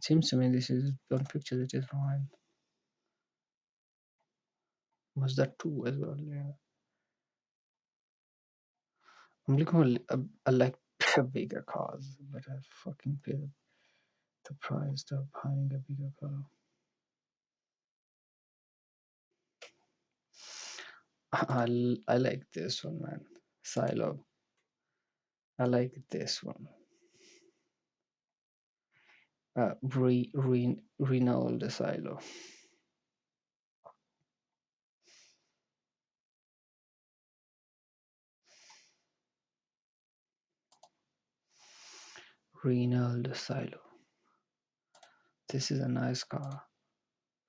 Seems to me this is on pictures it is fine. Was that two as well? Yeah. I'm looking for I like bigger cars, but I fucking pay the price of buying a bigger car. I like this one, man. Silo. I like this one. Renault Silo. Renault Silo. This is a nice car.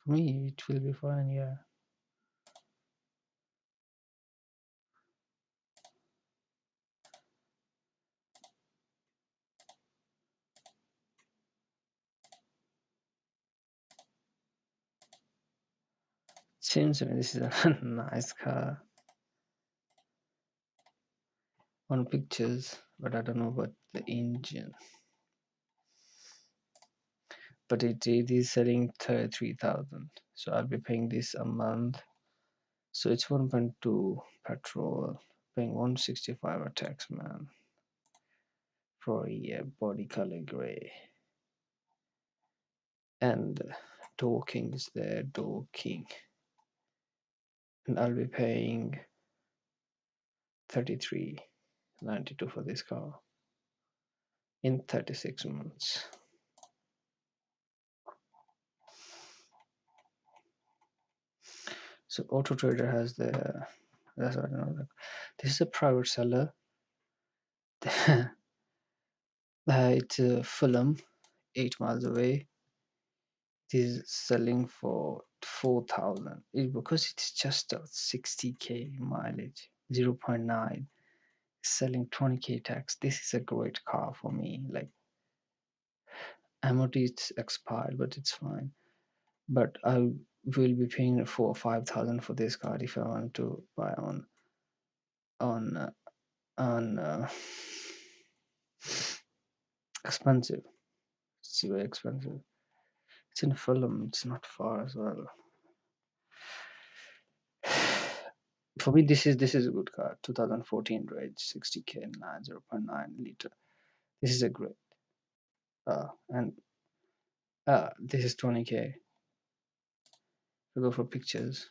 For me, it will be fine, yeah. Seems to me this is a nice car on pictures, but I don't know about the engine. But it is selling 33,000, so I'll be paying this a month. So it's 1.2 petrol, paying 165 a tax, man, for a year. Body color gray, and docking is there, docking, and I'll be paying 33.92 for this car in 36 months. So Auto Trader has the, that's what I know. This is a private seller. It's Fulham, 8 miles away. It is selling for 4,000. Because it's just a 60K mileage, 0.9, selling 20K tax. This is a great car for me. Like, MOT it's expired, but it's fine. But I will be paying 4 or 5,000 for this car if I want to buy on on expensive. It's very expensive. It's in Fulham. It's not far as well. For me, this is a good car. 2014 range, 60K, 0.9 liter. This is a great. And this is 20K. We go for pictures.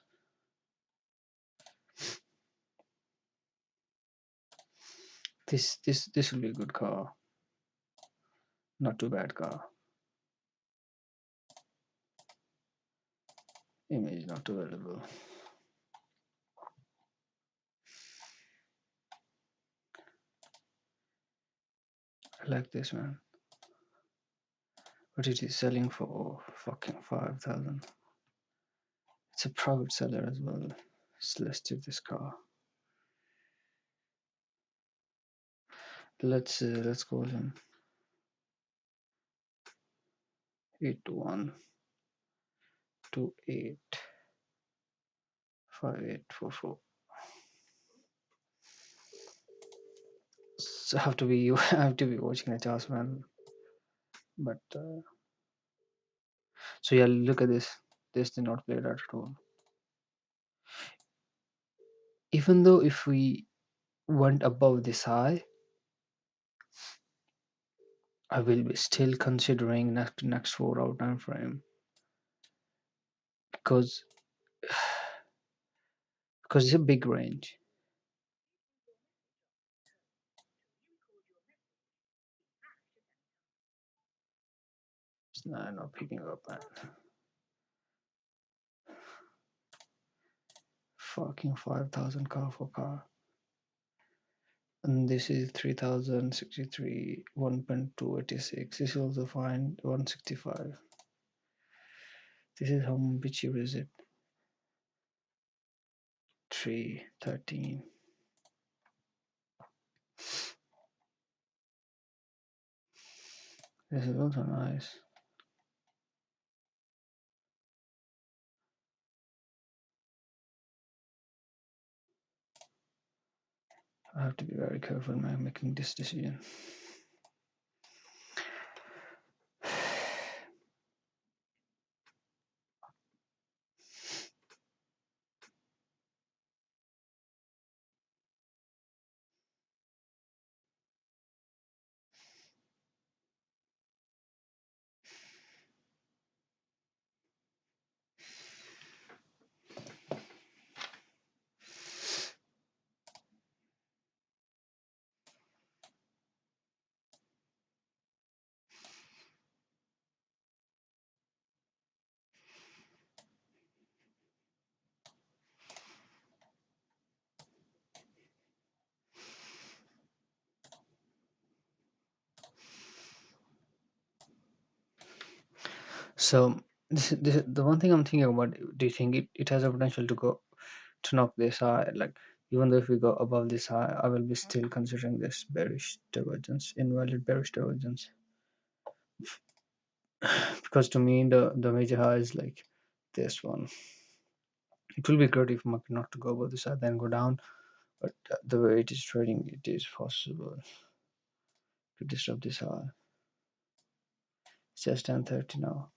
This will be a good car. Not too bad car. Image not available. I like this, man. But it is selling for fucking 5,000. It's a private seller as well. So let's do this car. Let's call him 81285844. So I have to be I have to be watching the charts, man. But so yeah, look at this. This did not play that at all. Even though if we went above this high, I will be still considering next 4 hour time frame because it's a big range. It's not picking up, man. Fucking 5,000 car for car. and this is 3063, 1.286. This is also fine, 165. This is how much cheaper is it? 313. This is also nice. I have to be very careful when I'm making this decision. So the one thing I'm thinking about, do you think it has a potential to go to knock this high? Like, even though if we go above this high, I will be still considering this bearish divergence, invalid bearish divergence. Because to me, the major high is like this one. It will be great if market not to go above this high, then go down. But the way it is trading, it is possible to disrupt this high. It's just 10:30 now.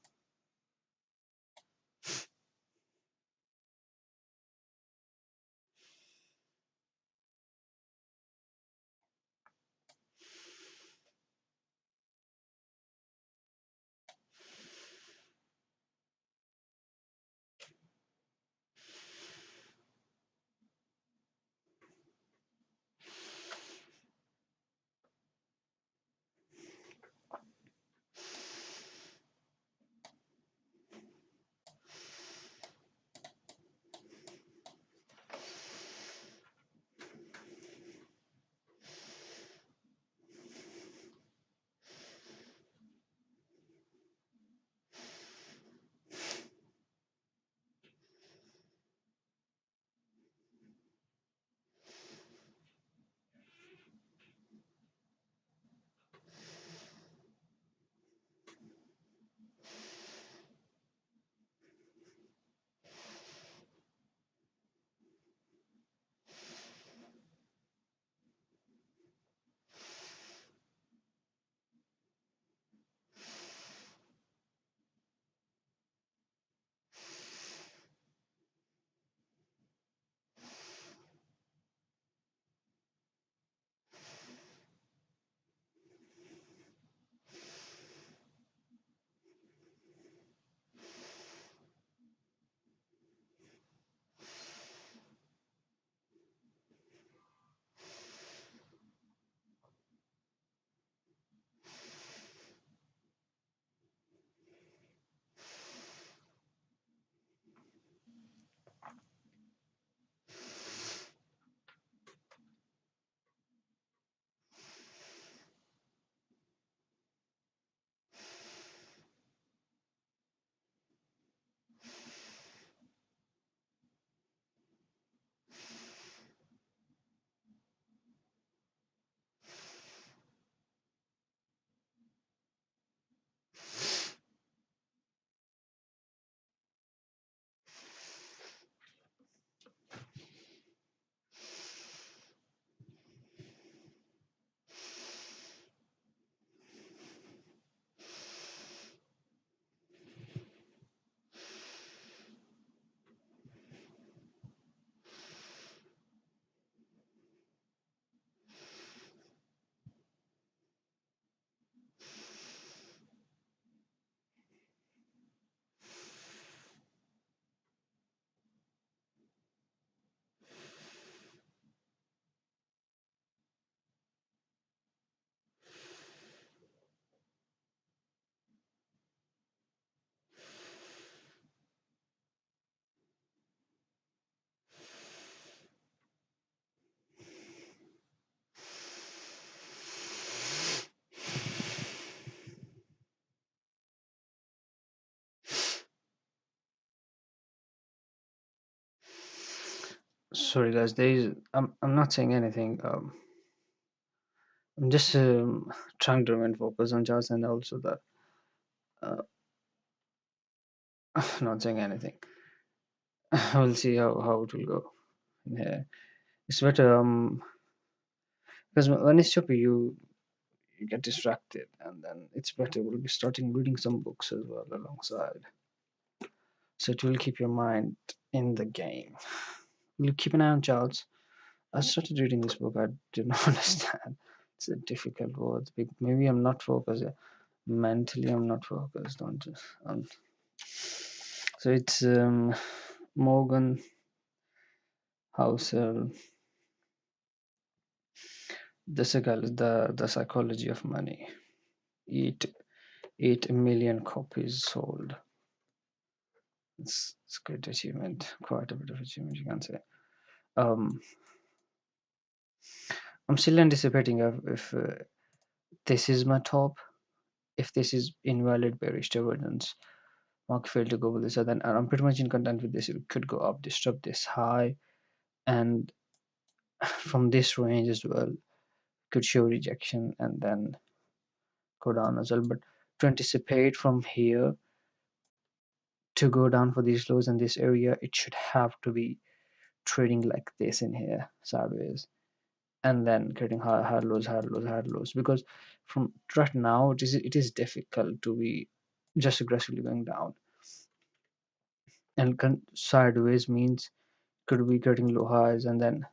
Sorry guys, there is I'm not saying anything. I'm just trying to remain focused on charts and also the uh, not saying anything. We'll see how it will go in here. It's better because when it's choppy you get distracted, and then it's better we'll be starting reading some books as well alongside, so it will keep your mind in the game. We'll keep an eye on charts. I started reading this book. I did not understand. It's a difficult word. Maybe I'm not focused. Mentally, I'm not focused on just on. So it's Morgan Housel, the psychology of money. Eight 8 million copies sold. It's great achievement. Quite a bit of achievement, you can say. Um, I'm still anticipating if this is my top. If this is invalid bearish divergence, market failed to go with this, then I'm pretty much in content with this. It could go up, disrupt this high, and from this range as well, could show rejection and then go down as well. But to anticipate from here to go down for these lows in this area, it should have to be trading like this in here sideways, and then getting higher lows, higher lows, higher lows. Because from right now, it is difficult to be just aggressively going down, and sideways means could be getting low highs, and then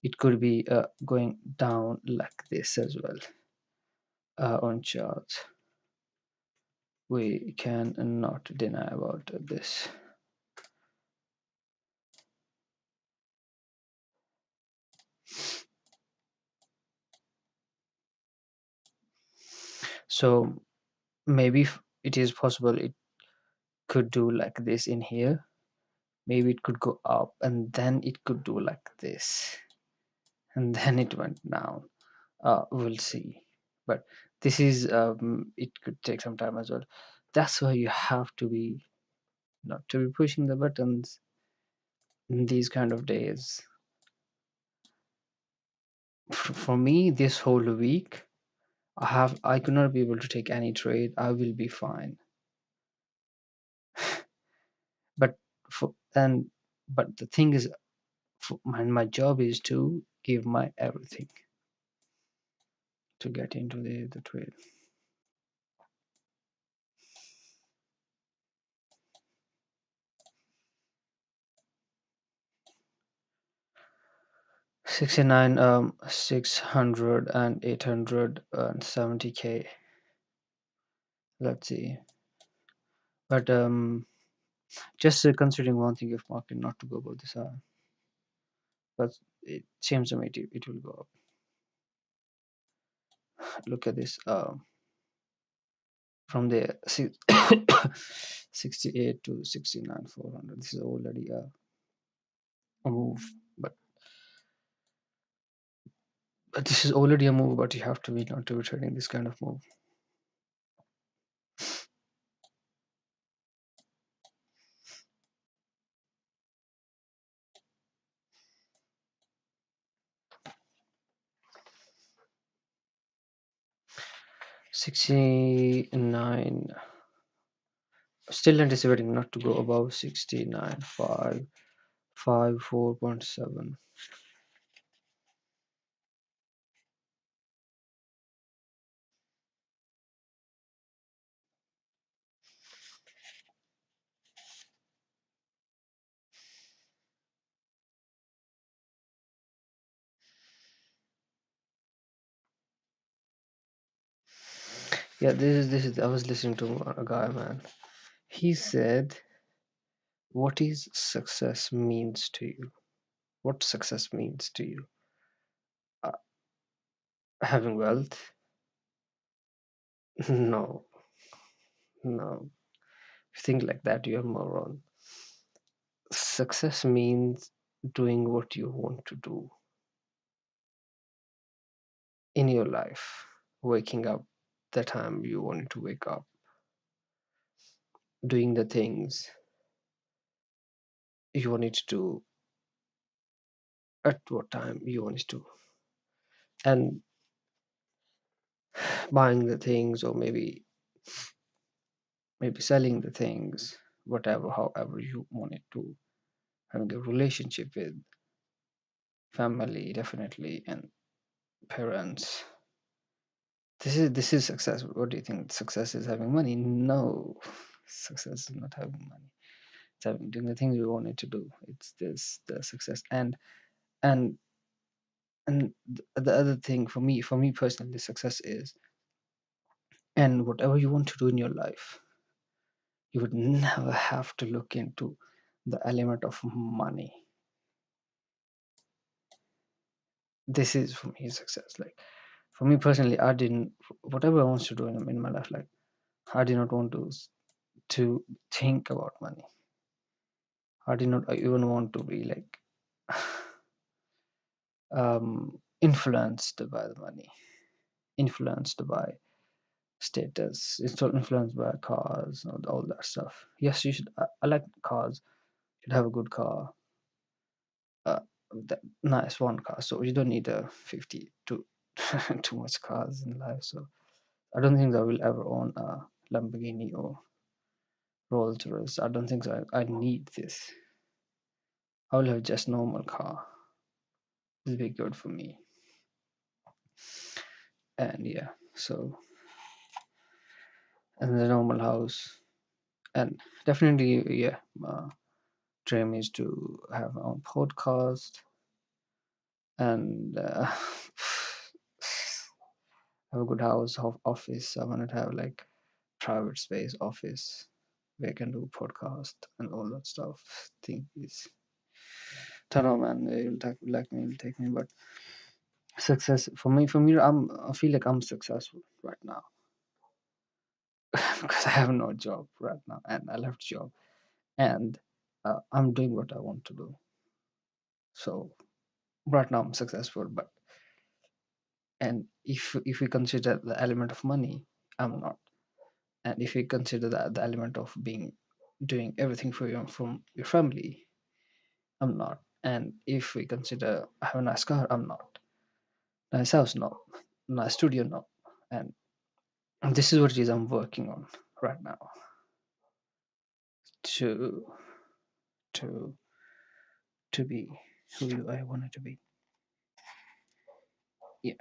it could be going down like this as well. On charts, we can not deny about this. So maybe it is possible it could do like this in here. Maybe it could go up and then it could do like this, and then it went down. We'll see. But this is it could take some time as well. That's why you have to be not to be pushing the buttons in these kind of days. For me, this whole week, I could not be able to take any trade. I will be fine. But for and but the thing is, my job is to give my everything to get into the trade. 69 600 and 870k. Let's see. But just considering one thing, if market not to go above this but it seems to me it will go up. Look at this from the 68 to 69 400. This is already a move, but this is already a move, but you have to be not to be trading this kind of move. 69, still anticipating not to go above 69 5 4.7. Yeah, this is I was listening to a guy, man. He said, what is success means to you? What success means to you? uh, Having wealth? No, no. If you think like that, you're moron. Success means doing what you want to do in your life, waking up the time you wanted to wake up, doing the things you wanted to do at what time you want to, and buying the things, or maybe selling the things, whatever, however you want it to, having a relationship with family, definitely, and parents. This is success. What do you think? Success is having money? No, success is not having money. It's having doing the things you wanted to do. It's this the success. And the other thing for me personally, success is, and whatever you want to do in your life, you would never have to look into the element of money. This is for me success. Like for me personally, I didn't, whatever I want to do in my life, like I did not want to think about money. I did not even want to be like influenced by the money, influenced by status, it's all influenced by cars, all that stuff. Yes, you should. I like cars. You should have a good car, uh, that nice one car. So you don't need a 50 to too much cars in life. So I don't think I will ever own a Lamborghini or Rolls Royce. I don't think so. I need this. I will have just normal car. This will be good for me. And yeah, so, and the normal house, and definitely, yeah. Dream is to have my own podcast, and have a good house, office. I want to have like private space office where I can do podcast and all that stuff. Think is, don't know, man. It will take me, but success for me, I feel like I'm successful right now because I have no job right now, and I left job, and I'm doing what I want to do. So right now I'm successful, but, and if we consider the element of money, I'm not. And if we consider that the element of being doing everything for you from your family, I'm not. And if we consider have a nice car, I'm not. Nice house, no. Nice studio, no. And this is what it is I'm working on right now, to to to be who I wanted to be. Yeah,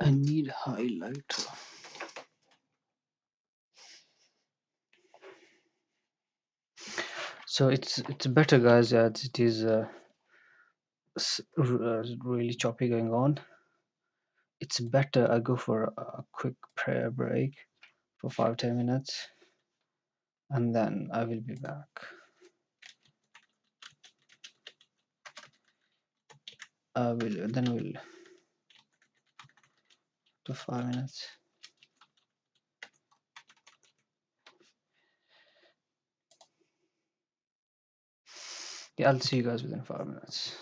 I need highlighter. So it's better, guys, that it is really choppy going on. It's better I go for a quick prayer break for 5-10 minutes, and then I will be back. I will then we'll do 5 minutes. Yeah, I'll see you guys within 5 minutes.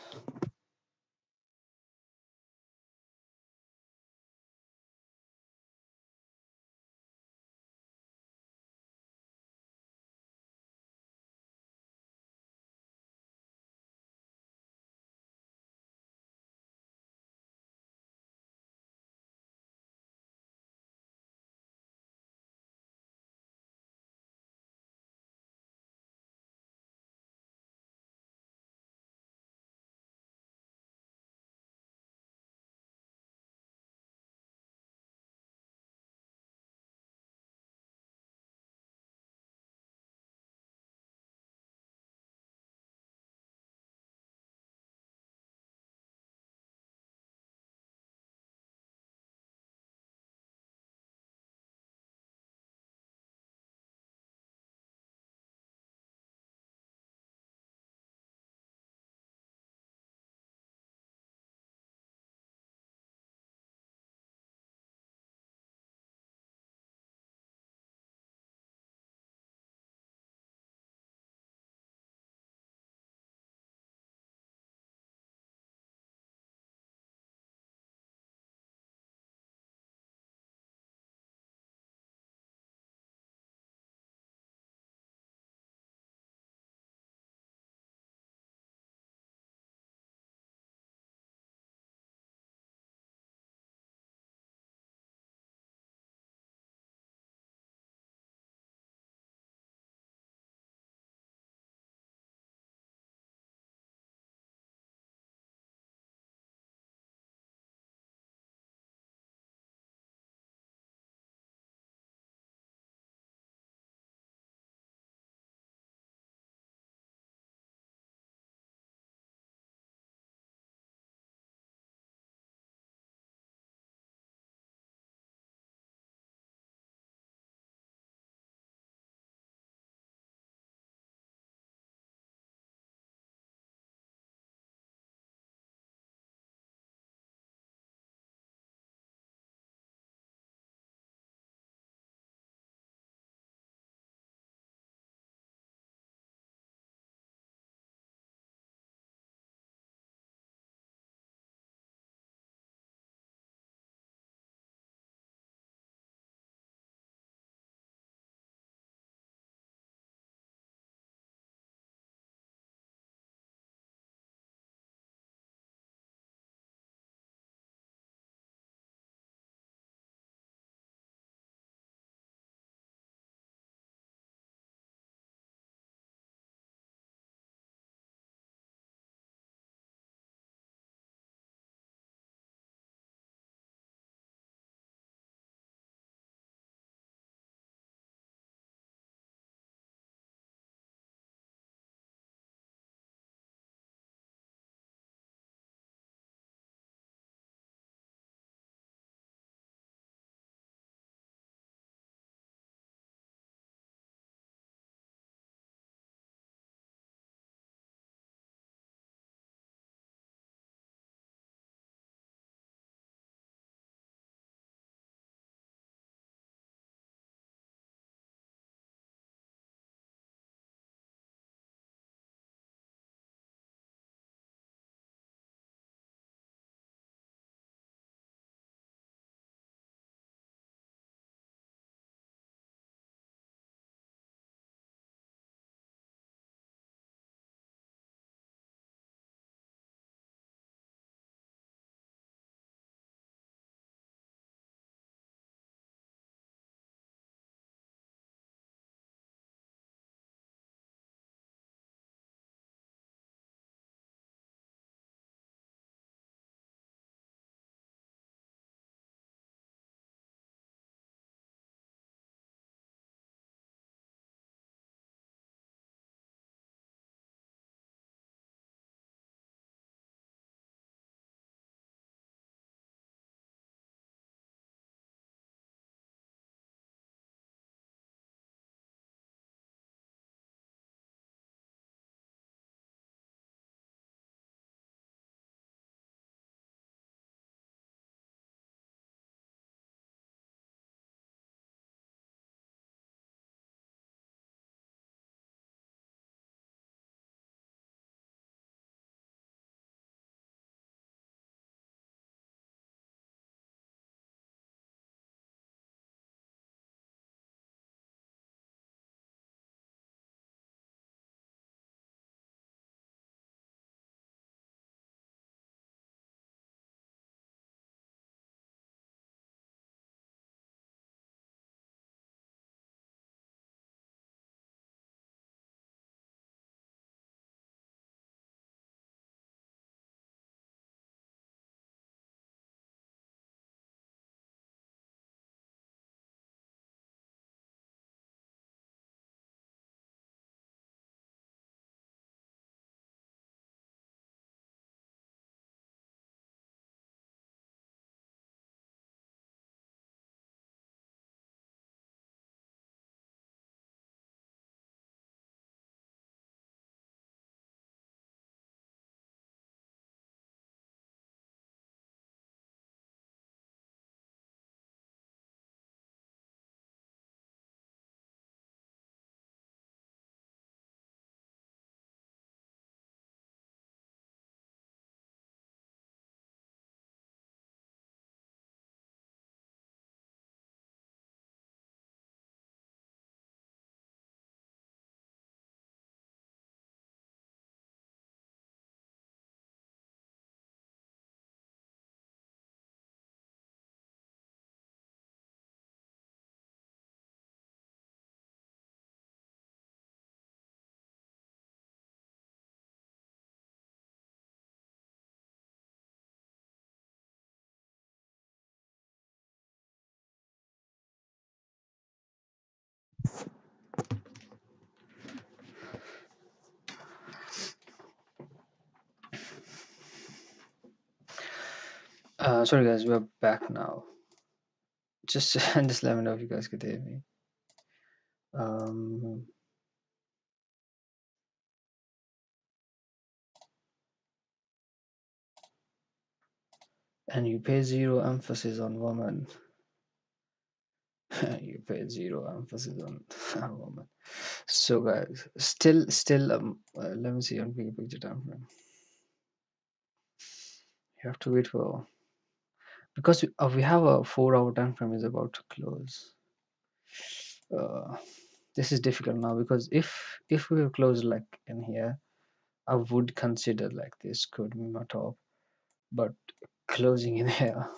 Sorry guys, we're back now. Just just let me know if you guys could hear me. Um, and you pay zero emphasis on woman. You pay zero emphasis on a woman. So guys, still let me see on bigger picture time frame. You have to wait for, because we have a 4 hour time frame is about to close. Uh, this is difficult now, because if we close like in here, I would consider like this could be my top, but closing in here,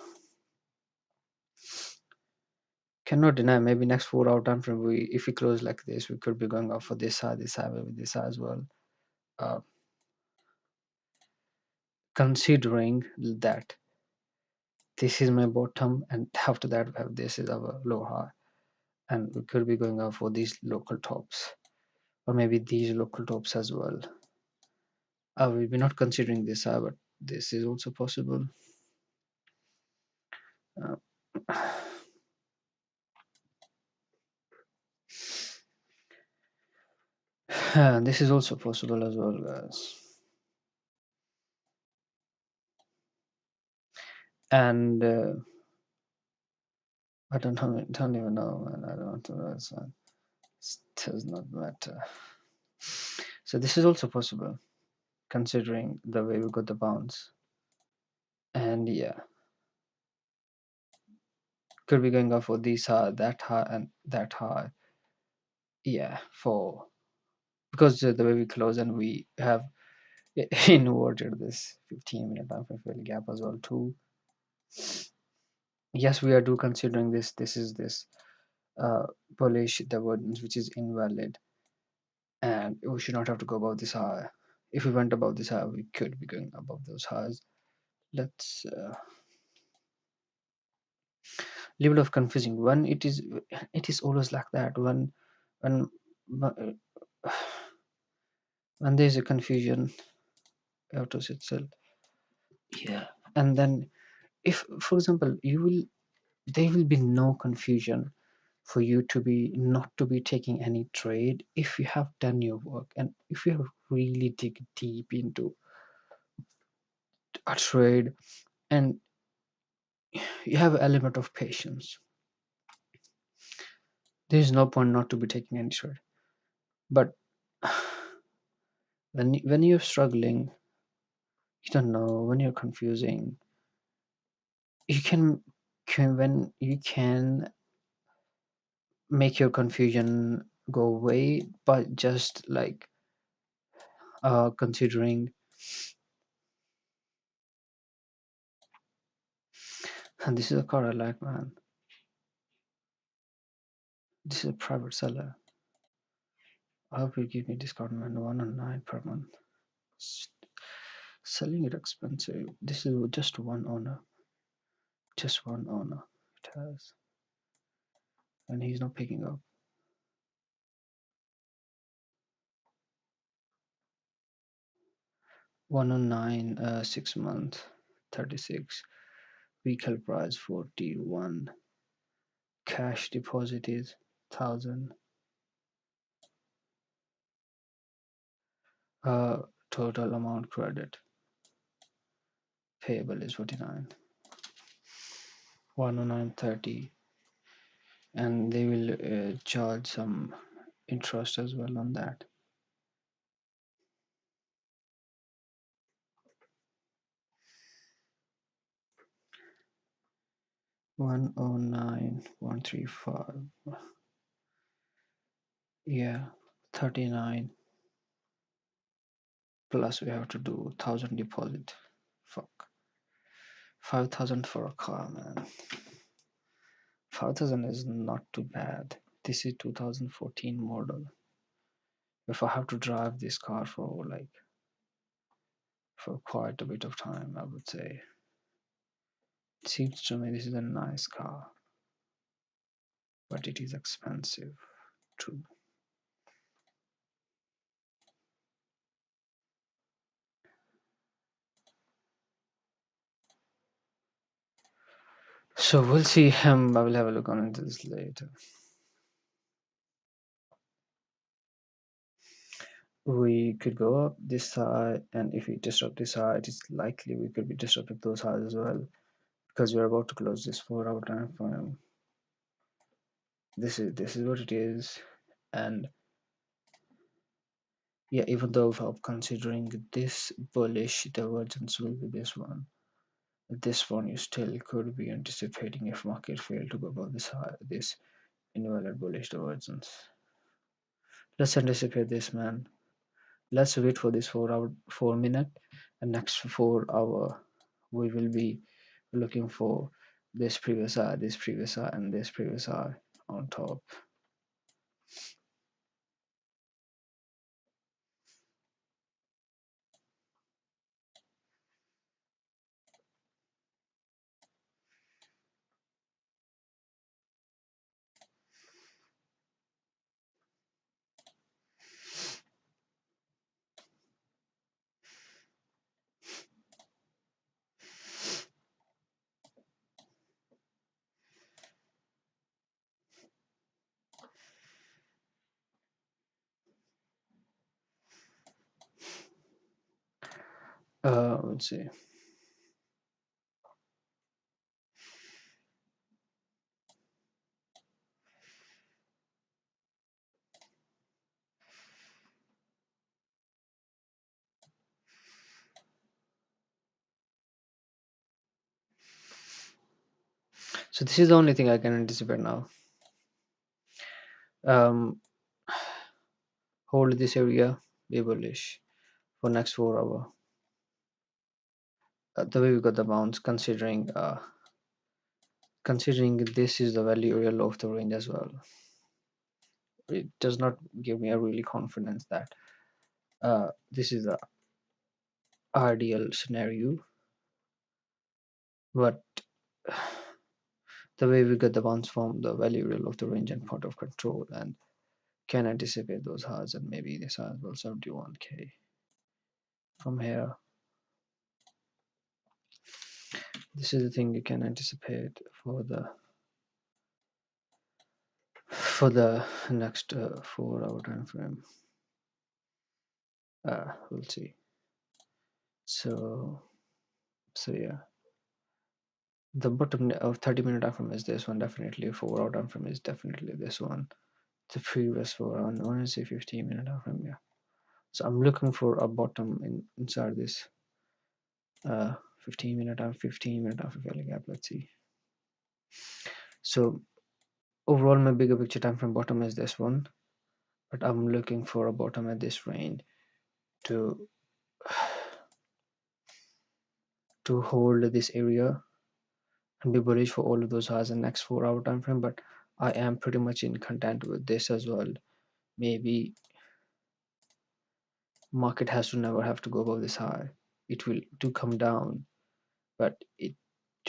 cannot deny maybe next 4 hour time frame, we if we close like this, we could be going up for this high, maybe this high as well. uh, Considering that this is my bottom, and after that we have this is our low high, and we could be going up for these local tops, or maybe these local tops as well. We'll be not considering this high, but this is also possible. uh, this is also possible as well, guys. And I don't even know, man. I don't want to know. It does not matter. So this is also possible, considering the way we got the bounce. And yeah, could be going off for this high, that high, and that high. Yeah, for because the way we close, and we have inverted this 15-minute time frame fairly gap as well too. Yes, we are do considering this. This is this bullish divergence, which is invalid, and we should not have to go above this high. If we went above this high, we could be going above those highs. Let's little bit of confusing when it is always like that when when there's a confusion, autos itself. Yeah. And then if for example you will there will be no confusion for you to be not to be taking any trade if you have done your work, and if you have really dig deep into a trade, and you have an element of patience. There's no point not to be taking any trade. But when you're struggling, you don't know, when you're confusing, you can when you can make your confusion go away by just like considering. And this is a car I like, man. This is a private seller. I hope you give me discount, man. 109 per month. S- Selling it expensive. This is just one owner. Just one owner. It has. And he's not picking up. 109 6 month 36. Vehicle price 41. Cash deposit is 1000. Total amount credit payable is 49. 109.30, and they will charge some interest as well on that. 109.135. Yeah, 39 plus we have to do 1000 deposit. Fuck, 5000 for a car, man. 5000 is not too bad. This is 2014 model. If I have to drive this car for like for quite a bit of time, I would say it seems to me this is a nice car, but it is expensive too. So we'll see. I will have a look on into this later. We could go up this side, and if we disrupt this side, it's likely we could be disrupting those highs as well, because we're about to close this 4 hour time frame. This is what it is. And yeah, even though I'm considering this bullish divergence will be this one you still could be anticipating if market fail to go above this high, this invalid bullish divergence. Let's anticipate this, man. Let's wait for this 4 hour 4 minute, and next 4 hour we will be looking for this previous high, this previous high, and this previous high on top. Let's see. So this is the only thing I can anticipate now. Um, hold this area, be bullish for next 4 hour. The way we got the bounce, considering this is the value area low of the range as well, it does not give me a really confidence that this is the ideal scenario. But the way we get the bounce from the value area of the range and point of control, and can anticipate those highs, and maybe this high as well, 71K from here. This is the thing you can anticipate for the next 4 hour time frame. We'll see. So yeah, the bottom of 30-minute time frame is this one, definitely. 4 hour time frame is definitely this one. The previous 4 hour, I want to say 15-minute time frame, yeah. So I'm looking for a bottom inside this 15-minute after value gap. Let's see. So overall, my bigger picture time frame bottom is this one, but I'm looking for a bottom at this range to hold this area and be bullish for all of those highs in next 4 hour time frame. But I am pretty much in content with this as well. Maybe market has to never have to go above this high. It will do come down, but it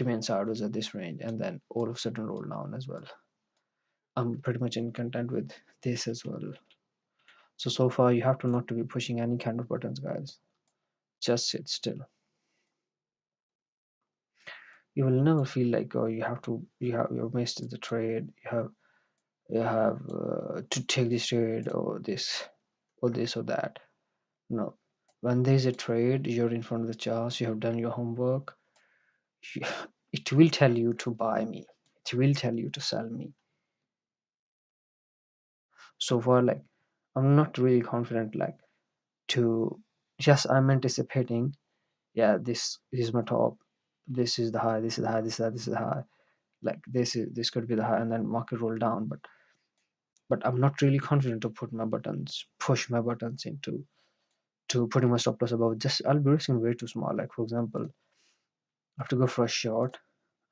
remains sideways at this range, and then all of a sudden roll down as well. I'm pretty much in content with this as well. So far you have to not to be pushing any kind of buttons, guys. Just sit still. You will never feel like, oh, you've missed the trade. You have to take this trade, or this or that. No, when there's a trade, you're in front of the charts. You have done your homework. you- it will tell you to buy me. It will tell you to sell me. So far, like, I'm not really confident, like, to just, I'm anticipating, yeah, this is my top, this is the high, this is the high, this is the high, like, this could be the high, and then market roll down. But I'm not really confident to push my buttons into to putting my stop loss above. Just, I'll be risking way too small. Like, for example, I have to go for a short.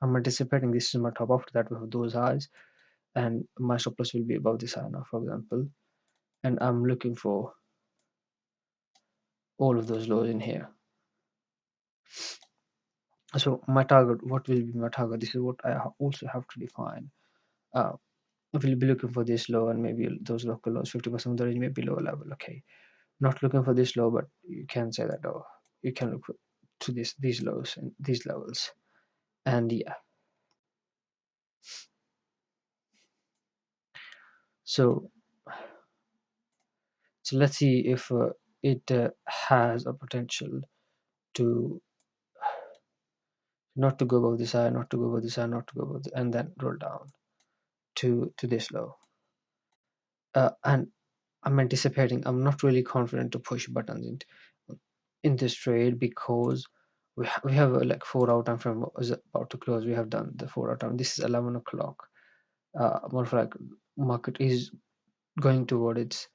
I'm anticipating this is my top. After that, we have those highs, and my stop loss will be above this high now, for example. And I'm looking for all of those lows in here. So my target, what will be my target? This is what I also have to define. Uh, I will be looking for this low, and maybe those local lows, 50% of the range may be low level. Okay, not looking for this low, but you can say that, oh, you can look to these lows and these levels. And yeah, So let's see if it has a potential to not to go above this high, not to go above this high, not to go above the, and then roll down to this low. And I'm anticipating. I'm not really confident to push buttons in this trade because we have like 4 hour time frame is about to close. We have done the 4 hour time. This is 11 o'clock. More of like market is going toward its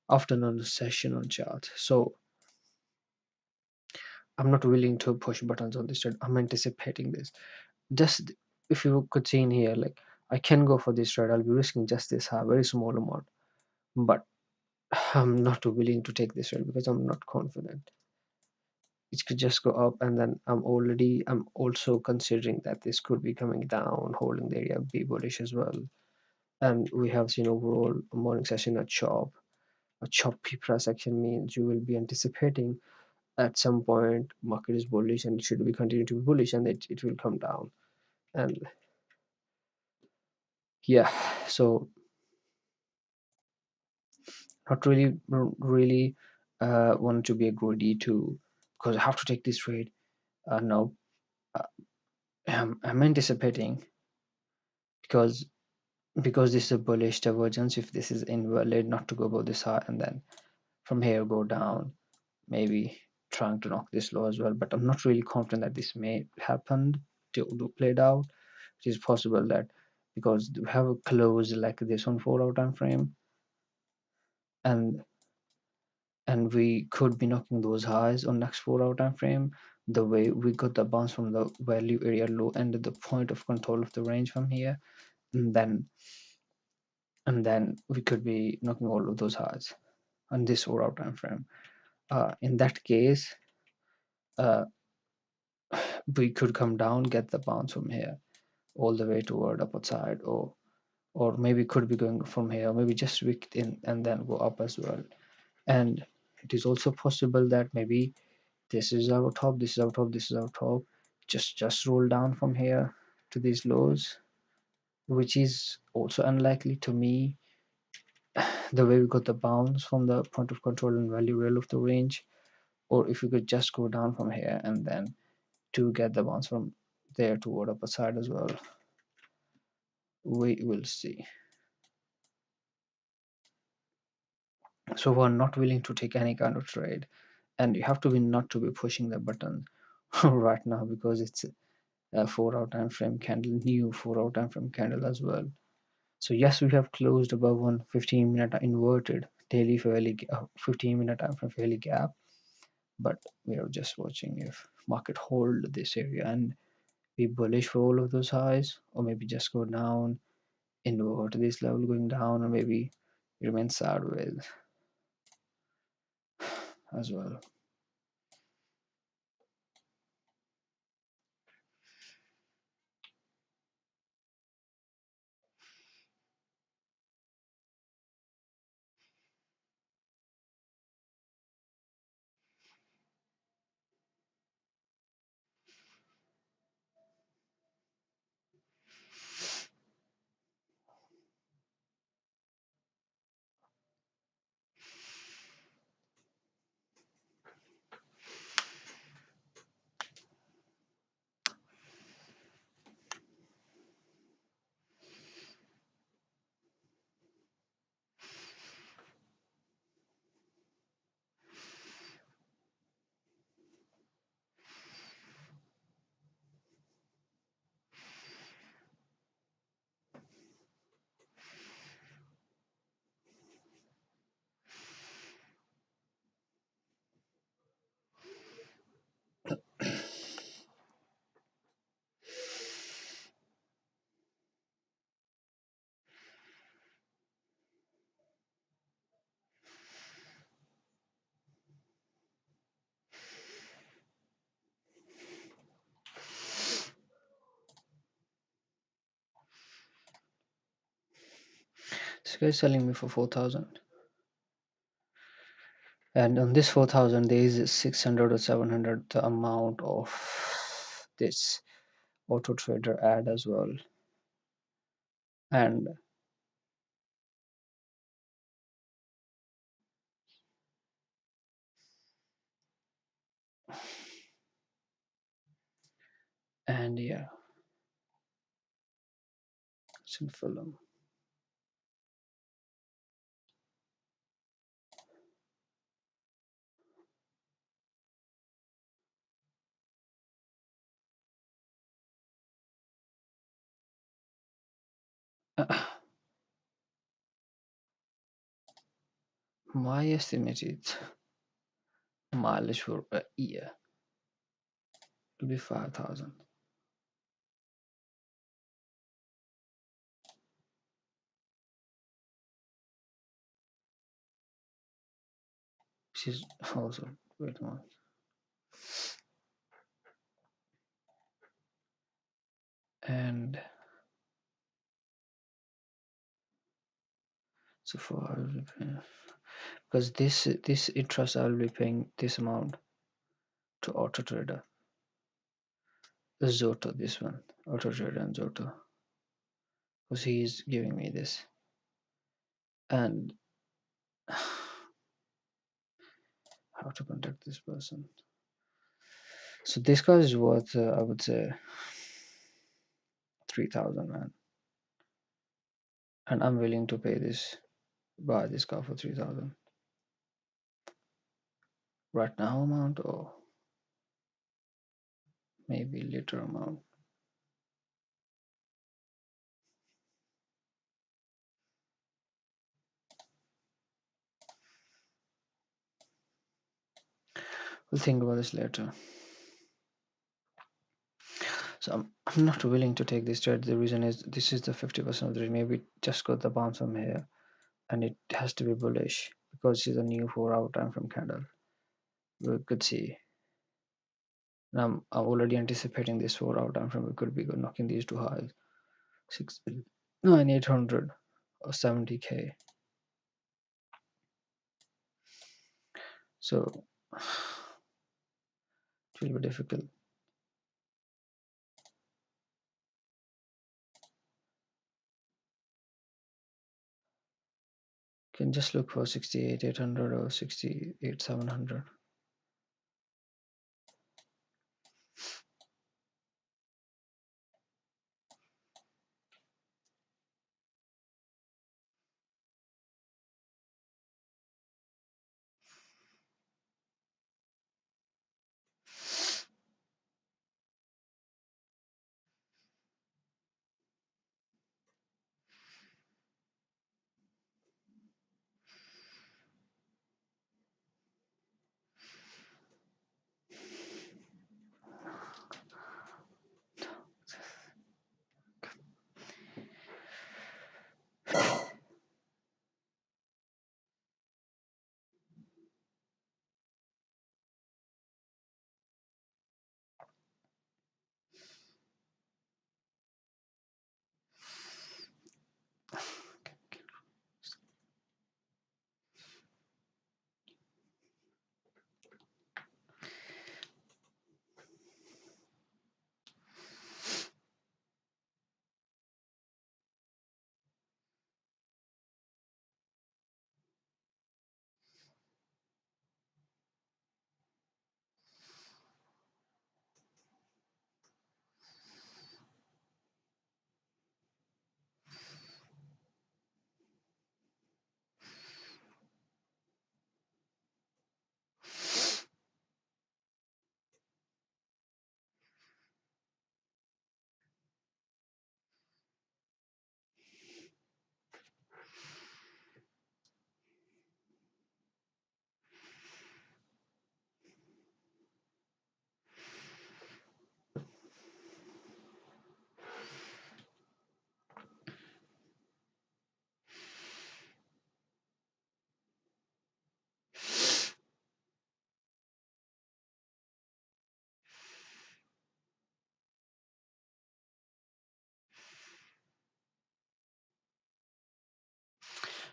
afternoon session on chart. So I'm not willing to push buttons on this trade. I'm anticipating this. Just if you could see in here, like I can go for this trade. I'll be risking just this high, very small amount, but I'm not willing to take this trade because I'm not confident. It could just go up, and then I'm also considering that this could be coming down, holding the area, be bullish as well. And we have seen overall morning session a chop. A choppy price action means you will be anticipating at some point market is bullish and it should be continue to be bullish, and it will come down. And yeah, so not really want to be a greedy to, because I have to take this trade. No, uh, I'm anticipating because this is a bullish divergence. If this is invalid, not to go above this high and then from here go down, maybe trying to knock this low as well. But I'm not really confident that this may happen to played out. It is possible that because we have a close like this on 4 hour time frame, and we could be knocking those highs on next 4 hour time frame. The way we got the bounce from the value area low and the point of control of the range from here, and then we could be knocking all of those highs on this 4 hour time frame. In that case, uh, we could come down, get the bounce from here all the way toward upper side, or maybe could be going from here, maybe just wicked in and then go up as well. And it is also possible that maybe this is our top, this is our top, this is our top, just roll down from here to these lows, which is also unlikely to me. The way we got the bounce from the point of control and value rail of the range, or if we could just go down from here and then to get the bounce from there toward upper side as well. We will see. So we're not willing to take any kind of trade, and you have to be not to be pushing the button right now because it's a 4 hour time frame candle, new 4 hour time frame candle as well. So yes, we have closed above one 15-minute inverted daily fairly 15-minute time frame fairly gap, but we are just watching if market hold this area and be bullish for all of those highs, or maybe just go down invert this level going down, or maybe remain sideways as well. This guy is selling me for 4,000, and on this 4,000 there is 600 or 700 the amount of this auto trader ad as well. and yeah, it's in Fulham. My estimated mileage for a year will be 5,000, which is also, wait a moment, and so far I will be paying, because this interest I will be paying this amount to Auto Trader, Zoto, this one, Auto Trader and Zoto, because he is giving me this, and how to contact this person. So this car is worth, I would say, 3,000, man, and I'm willing to pay this, buy this car for 3,000 right now amount, or maybe later amount. We'll think about this later. So I'm not willing to take this trade. The reason is this is the 50% of the trade. Maybe just got the bounce from here, and it has to be bullish because it's a new 4-hour time from candle. We could see. And I'm already anticipating this 4-hour time frame. We could be knocking these two highs, 800 or 70K. So it will be difficult. Can just look for 68,800 or 68,700.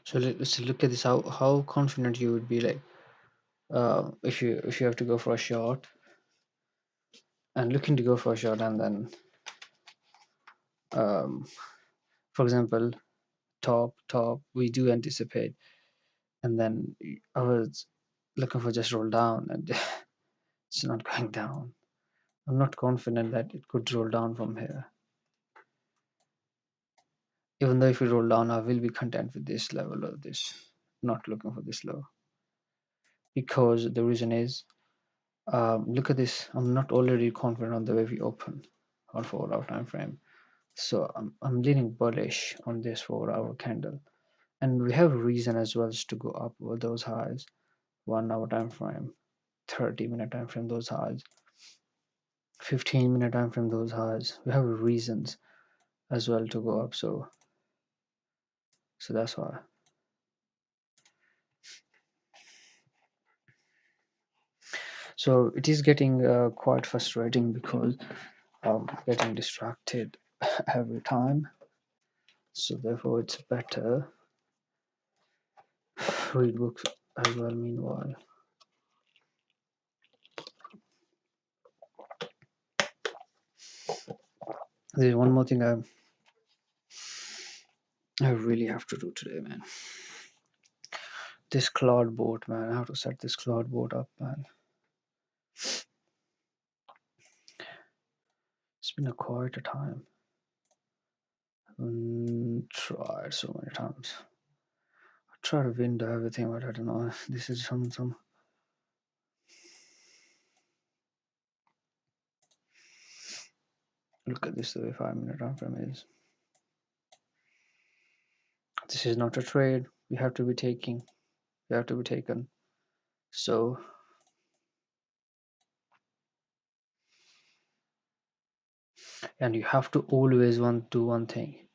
So let's look at this. How confident you would be, like, if you have to go for a shot and looking to go for a shot, and then um, For example, top, we do anticipate, and then I was looking for just roll down, and it's not going down. I'm not confident that it could roll down from here. Even though if we roll down, I will be content with this level of this, not looking for this low. Because the reason is, look at this. I'm not already confident on the way we open on 4 hour time frame. So I'm leaning bullish on this 4 hour candle. And we have reason as well to go up with those highs. 1 hour time frame, 30-minute time frame, those highs, 15-minute time frame, those highs. We have reasons as well to go up. So that's why. So it is getting quite frustrating because I'm getting distracted every time. So therefore, it's better read books as well. Meanwhile, there's one more thing I really have to do today, man. This cloud boat, man. I have to set this cloud boat up, man. It's been a quite a time. Tried so many times. I try to window everything, but I don't know. This is some. Look at this the way 5 minute time frame is. This is not a trade. We have to be taking. We have to be taken. So and you have to always want to do one thing: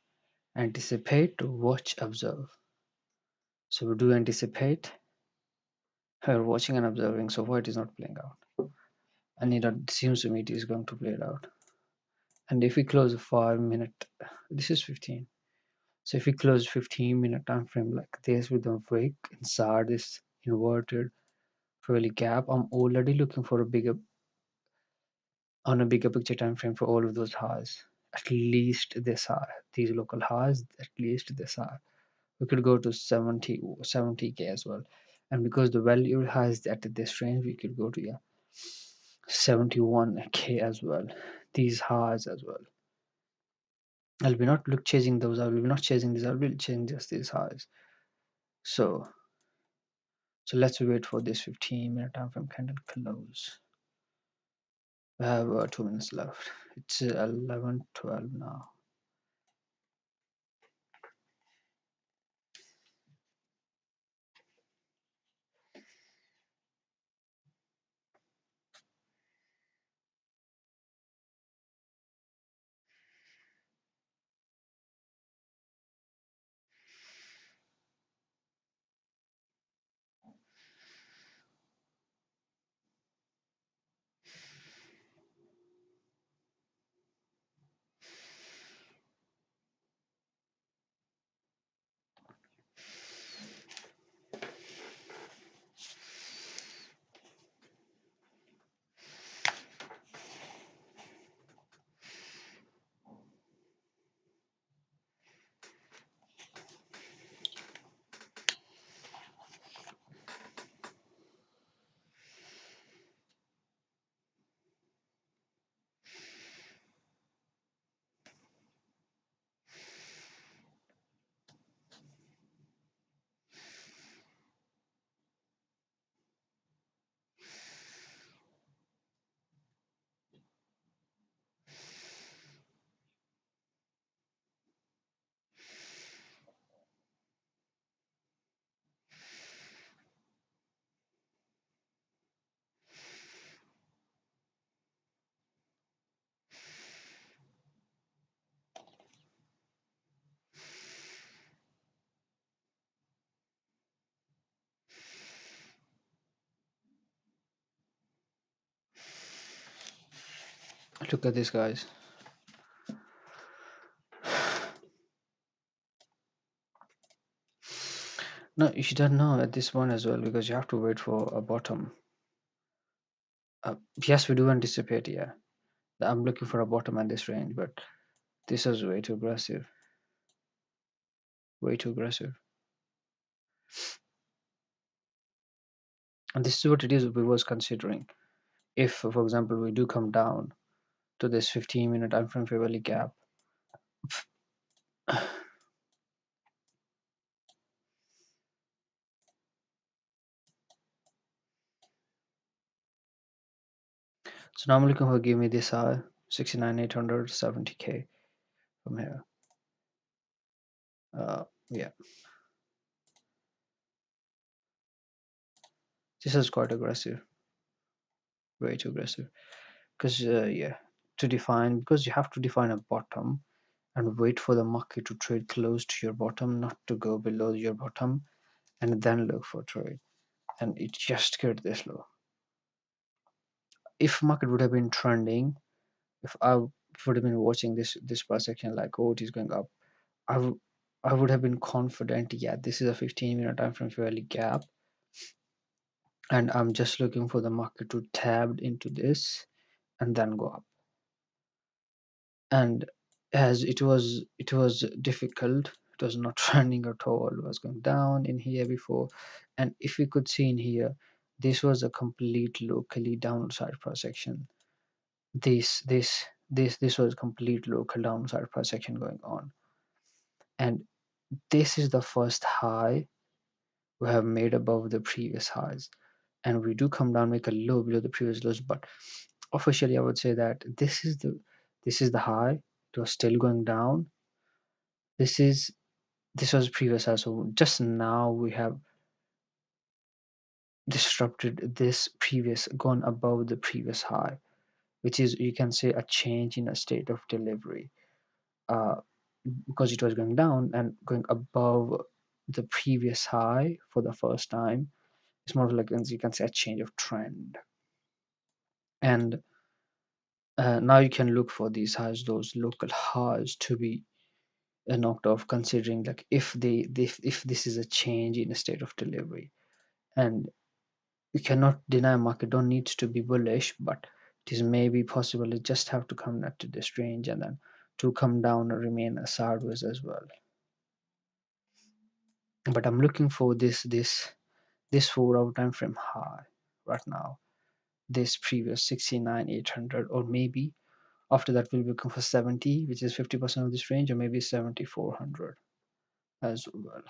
anticipate, watch, observe. So we do anticipate. We're watching and observing. So why it is not playing out? And it seems to me it is going to play it out. And if we close a 5 minute, this is 15. So if we close 15-minute time frame like this with a wick inside this inverted really gap, I'm already looking for a bigger on a bigger picture time frame for all of those highs. At least this high, these local highs, at least this high. We could go to 70k as well. And because the value highs at this range, we could go to 71k as well. These highs as well. I'll be not look chasing those. I will be not chasing these. I will chasing just these highs. So let's wait for this 15-minute time frame candle close. We have 2 minutes left. It's 11:12 now. Look at this, guys. No, you should know at this point as well because you have to wait for a bottom. Yes, we do anticipate. Yeah, I'm looking for a bottom at this range, but this is way too aggressive. way too aggressive. And this is what it is we was considering. If, for example, we do come down to this 15-minute time frame fair value gap, so now I'm looking for give me this 69,870K from here. Yeah, this is quite aggressive, way too aggressive. Because yeah, to define, because you have to define a bottom and wait for the market to trade close to your bottom, not to go below your bottom, and then look for trade. And it just get this low. If market would have been trending, if I would have been watching this price action like, oh, it is going up, I would have been confident. Yeah, this is a 15-minute time frame fairly gap, and I'm just looking for the market to tab into this and then go up. And as it was difficult, it was not trending at all, it was going down in here before. And if we could see in here, this was a complete locally downside price action. This was complete local downside price action going on. And this is the first high we have made above the previous highs, and we do come down, make a low below the previous lows. But officially I would say that this is the high. It was still going down. This was previous high, so just now we have disrupted this previous, gone above the previous high, which is, you can say, a change in a state of delivery. uh, because it was going down and going above the previous high for the first time. It's more like, as you can say, a change of trend. And now you can look for these highs, those local highs, to be knocked off, considering like if this is a change in a state of delivery. And we cannot deny market don't need to be bullish, but it is maybe possible it just have to come back to this range and then to come down and remain sideways as well. But I'm looking for this 4 hour time frame high right now, this previous 69,800, or maybe after that we'll be looking for 70, which is 50% of this range, or maybe 7,400 as well.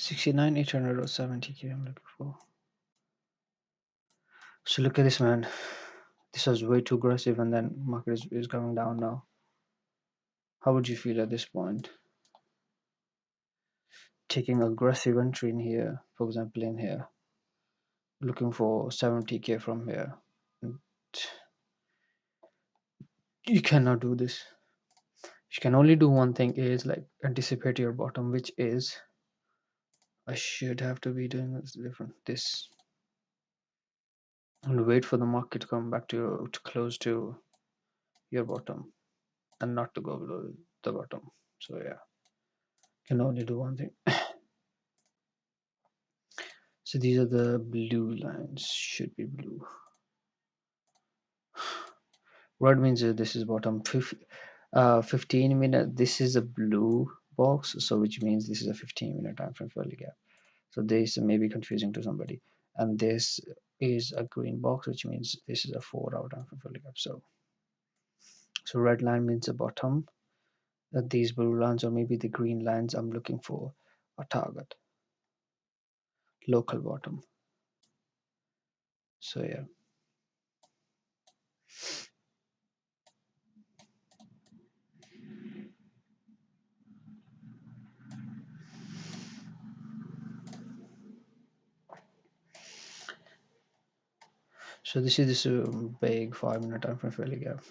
69,800 or 70K I'm looking for. So look at this, man. This was way too aggressive, and then market is coming down now. How would you feel at this point? Taking aggressive entry in here, for example, in here, looking for 70K from here. You cannot do this. You can only do one thing, is like anticipate your bottom, which is I should have to be doing this different. This, and wait for the market to come back to close to your bottom and not to go below the bottom. So yeah, can only do one thing. So these are the blue lines, should be blue. Red means this is bottom. 15 minute, this is a blue box, so which means this is a 15-minute time frame fairly gap. So this may be confusing to somebody, and this is a green box, which means this is a 4-hour time frame fairly gap. So red line means a bottom. These blue lines, or maybe the green lines, I'm looking for a target, local bottom. So yeah. So this is this big 5-minute time frame fairly gap.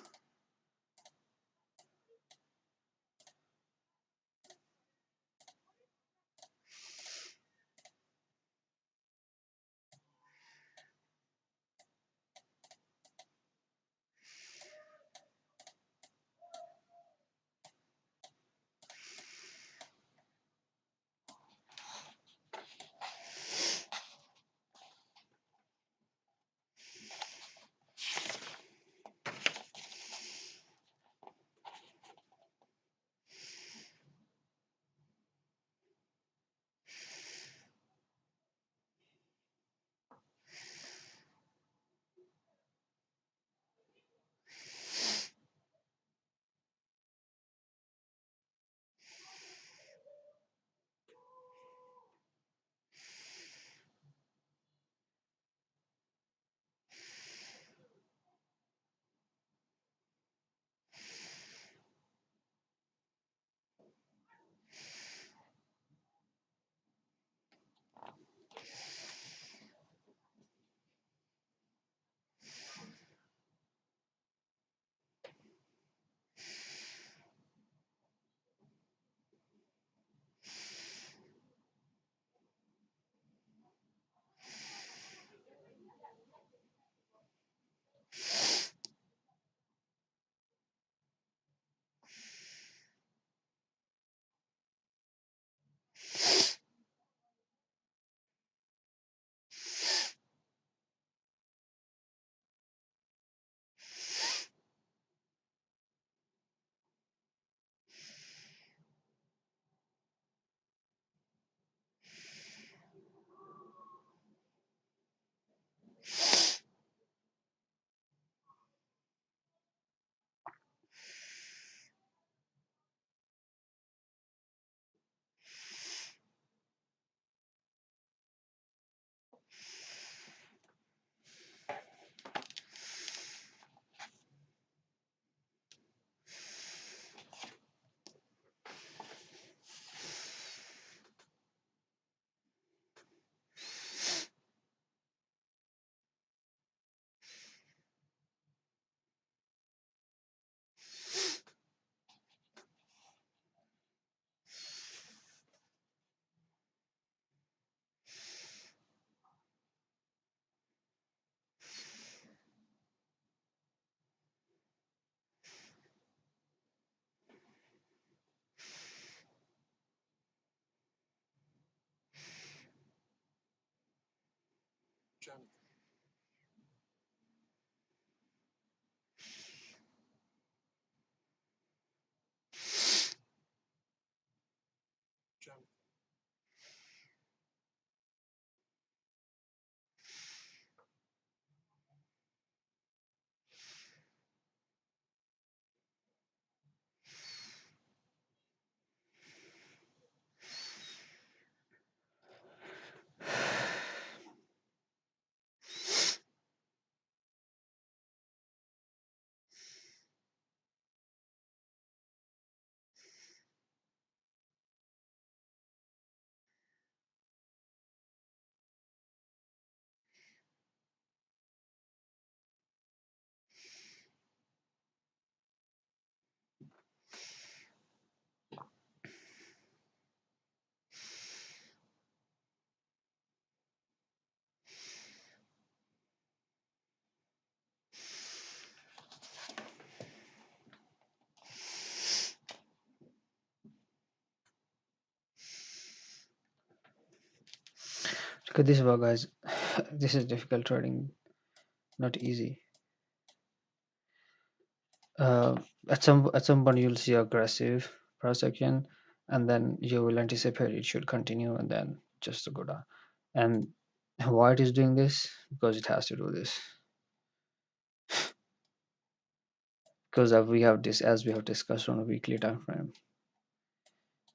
Look at this bar, guys. This is difficult trading, not easy. uh, at some point you'll see aggressive price action, and then you will anticipate it should continue and then just to go down. And why it is doing this? Because it has to do this, because we have this, as we have discussed on a weekly time frame,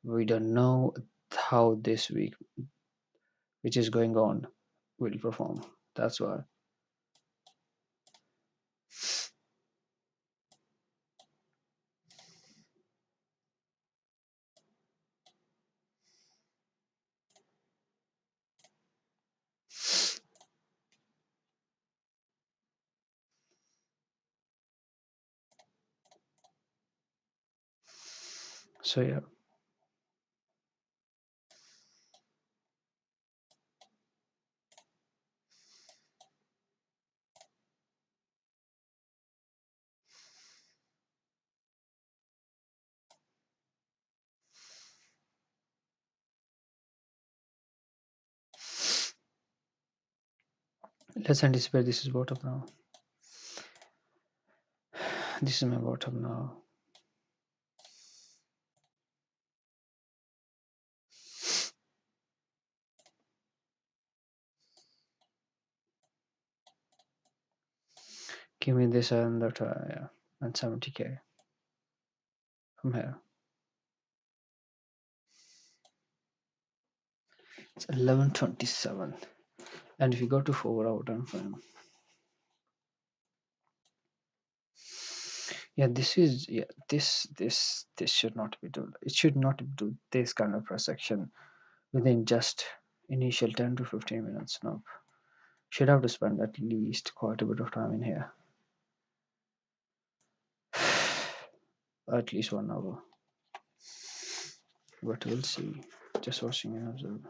we don't know how this week which is going on will perform. That's why. So yeah, let's anticipate this is bottom now. This is my bottom now. Give me this and that, yeah, and 70K from here. It's 11:27. And if you go to 4 hour time frame, yeah, this is, yeah, this should not be do, it should not do this kind of price action within just initial 10 to 15 minutes. No, should have to spend at least quite a bit of time in here, at least 1 hour. But we'll see. Just watching and observe.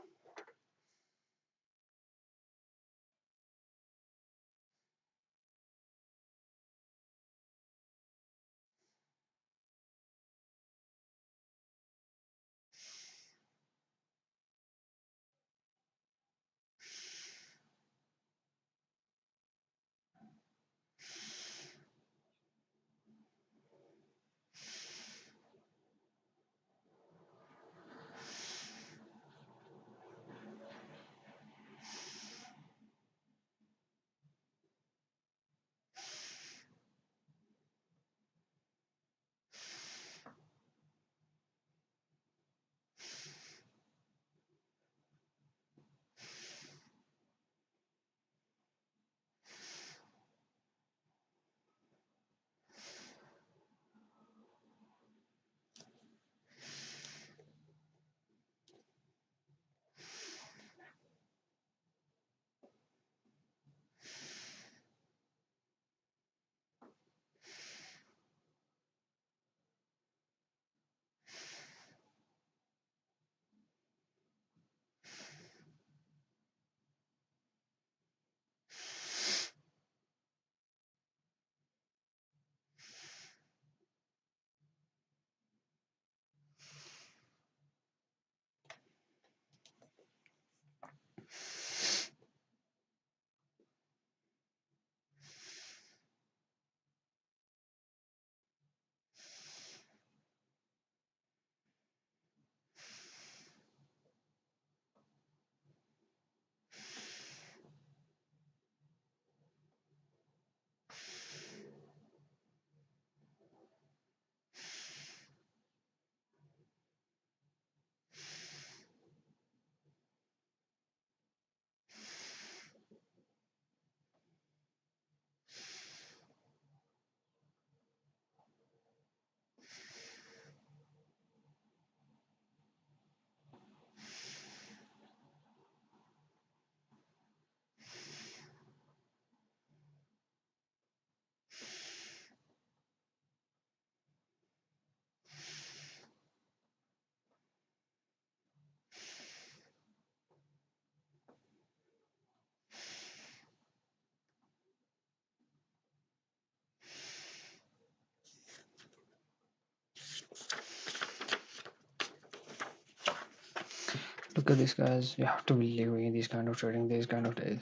Look at this, guys. You have to be living in these kind of trading, these kind of days.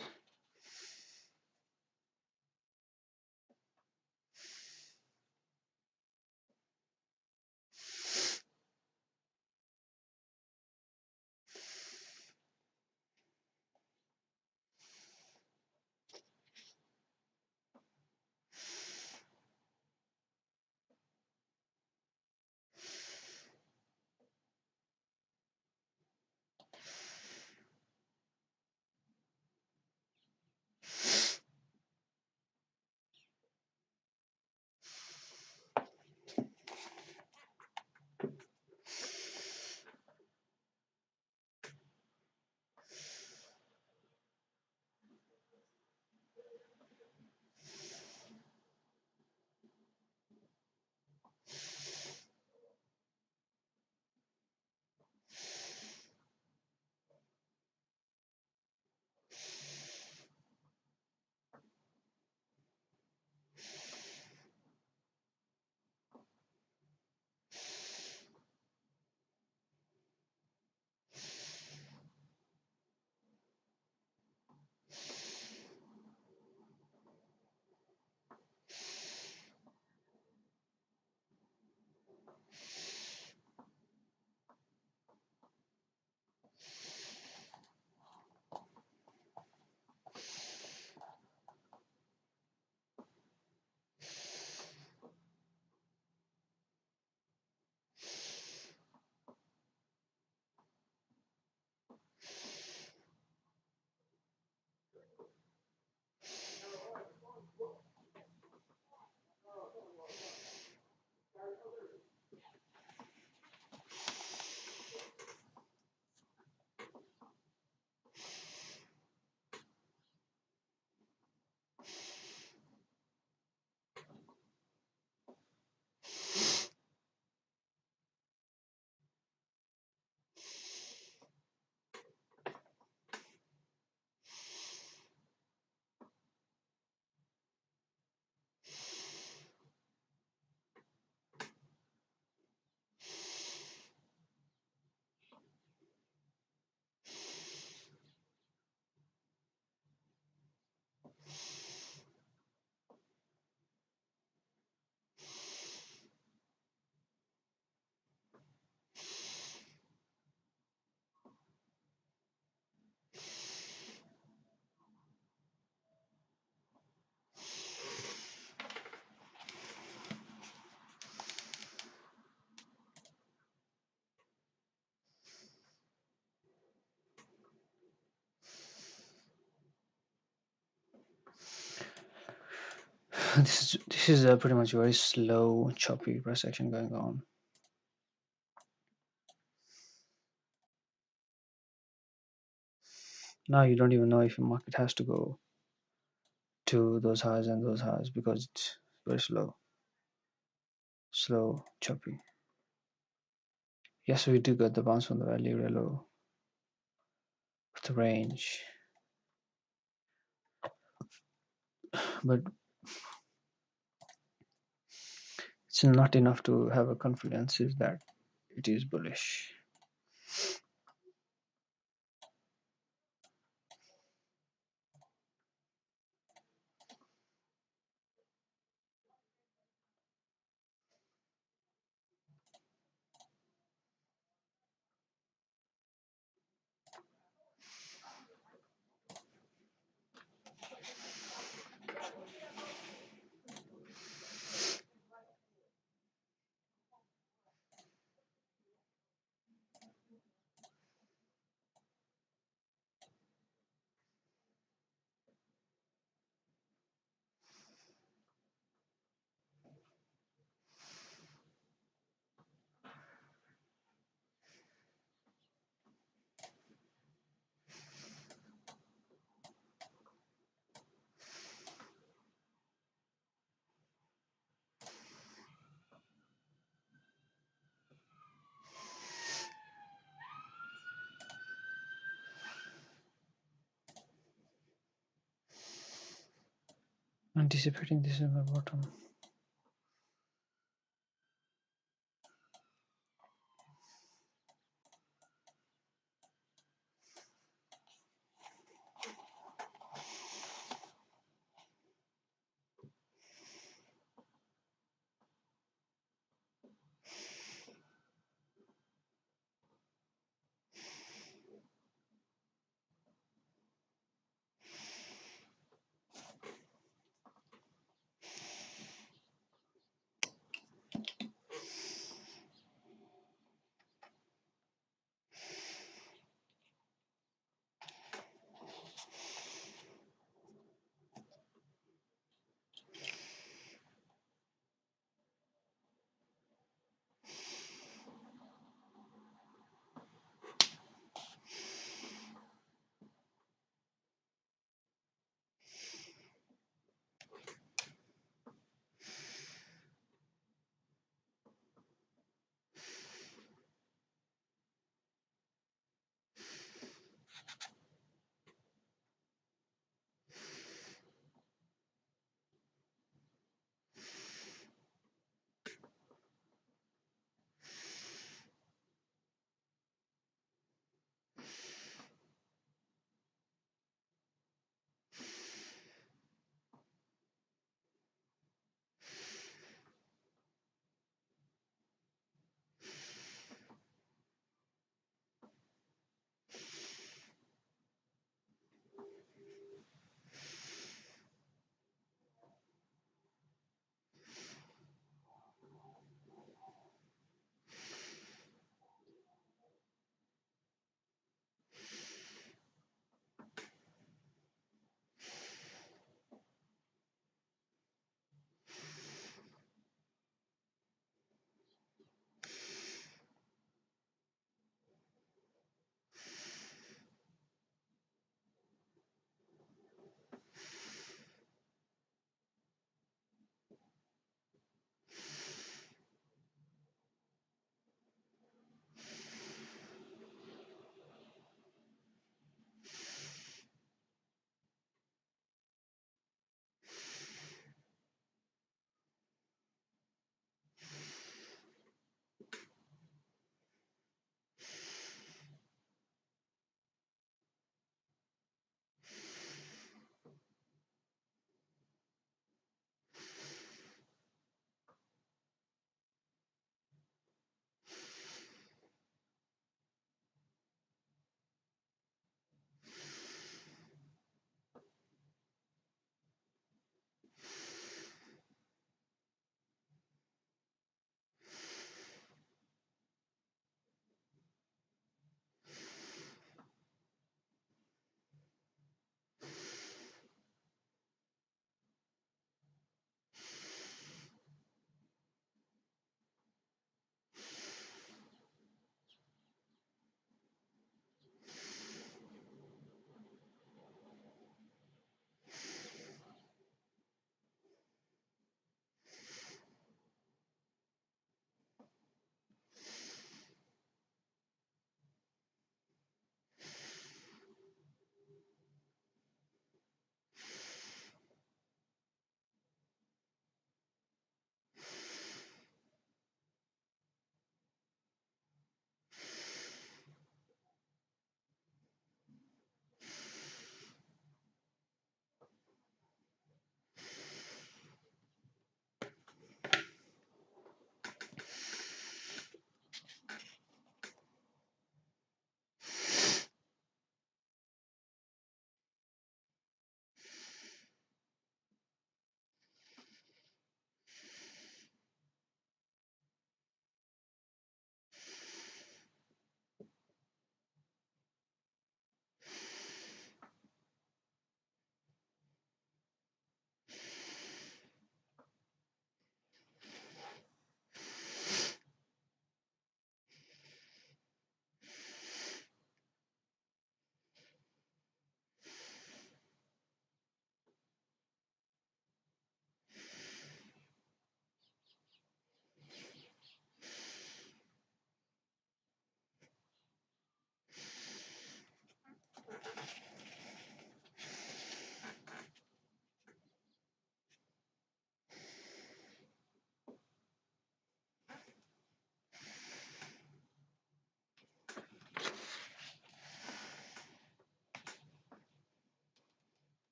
This is a pretty much very slow, choppy price action going on. Now you don't even know if the market has to go to those highs and those highs because it's very slow, choppy. Yes, we do get the bounce from the value low of the range, but it's not enough to have a confidence is that it is bullish. Anticipating this is my bottom.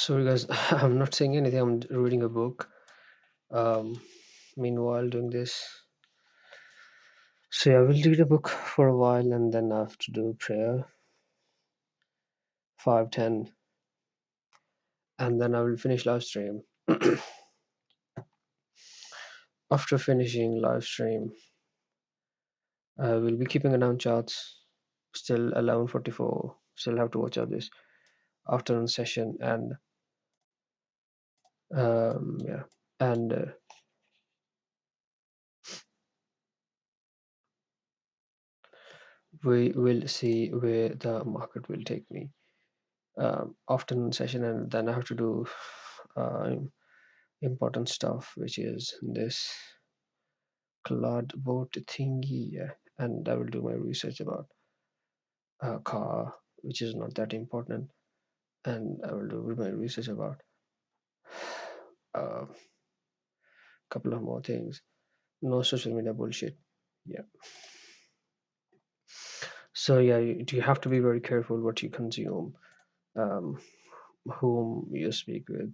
Sorry guys, I'm not saying anything. I'm reading a book. Um, Meanwhile, doing this. So yeah, I will read a book for a while, and then I have to do prayer, 5:10, and then I will finish live stream. After finishing live stream, I will be keeping an eye on charts. Still 11:44. Still have to watch out this afternoon session, and yeah, and we will see where the market will take me. Afternoon session, and then I have to do uh, important stuff, which is this cloud boat thingy, yeah. And I will do my research about a car, which is not that important, and I will do my research about a couple of more things. No social media bullshit. Yeah. So yeah, you have to be very careful what you consume, um, whom you speak with,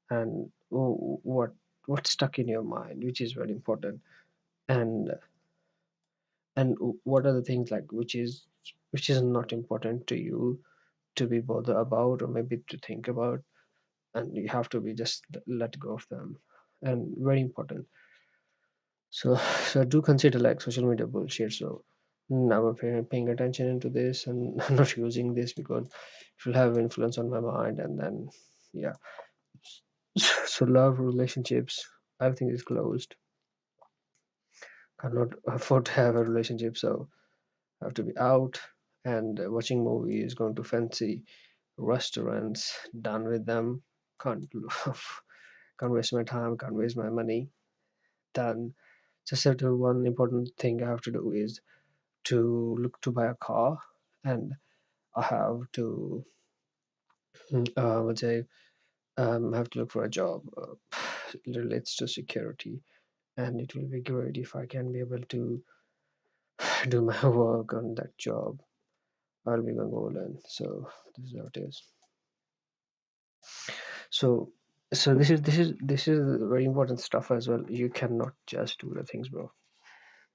and what's stuck in your mind, which is very important. And what are the things like which is not important to you to be bothered about, or maybe to think about, and you have to be just let go of them. And very important. So so do consider like social media bullshit. So now I'm paying attention into this and not using this because it will have influence on my mind. And then yeah, so love, relationships, everything is closed. Cannot afford to have a relationship, so I have to be out and watching movies, going to fancy restaurants, done with them. Can't can't waste my time, can't waste my money. Done. Just have to, one important thing I have to do is to look to buy a car, and I have to would say I have to look for a job. It relates to security, and it will be great if I can be able to do my work on that job. I'll be going all in. So this is how it is. So so this is very important stuff as well. You cannot just do the things, bro.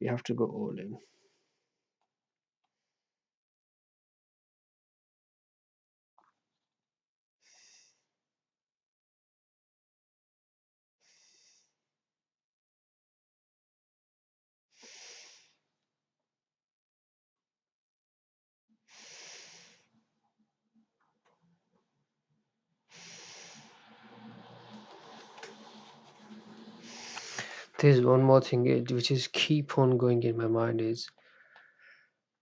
You have to go all in. There's one more thing which is keep on going in my mind is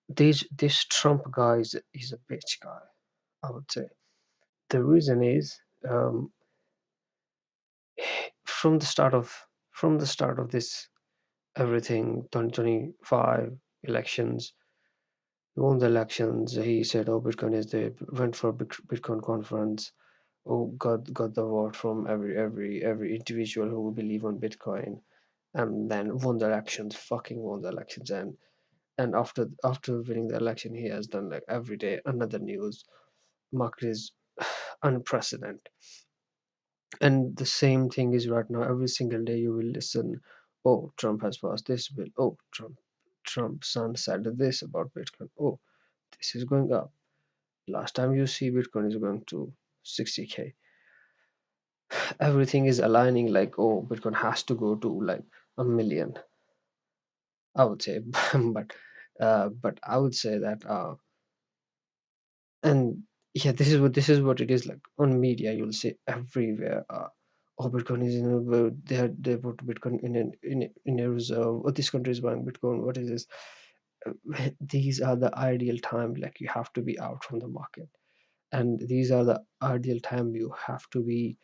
this Trump guy is a bitch guy, I would say. The reason is from the start of this everything 2025 elections, he won the elections. He said, "Oh, Bitcoin is the," went for a Bitcoin conference. Oh, got the vote from every individual who believe on Bitcoin, and then won the elections. Fucking won the elections, and after winning the election, he has done like every day another news. Market is unprecedented. And the same thing is right now. Every single day you will listen, oh, Trump has passed this bill. Oh, Trump's son said this about Bitcoin. Oh, this is going up. Last time you see Bitcoin is going to 60K. Everything is aligning like, oh, Bitcoin has to go to like a million, I would say. But I would say that and yeah, this is what it is like on media. You'll see everywhere. Oh, Bitcoin is in a they put Bitcoin in a reserve. Oh, this country is buying Bitcoin. What is this? These are the ideal time. Like you have to be out from the market, and these are the ideal time you have to be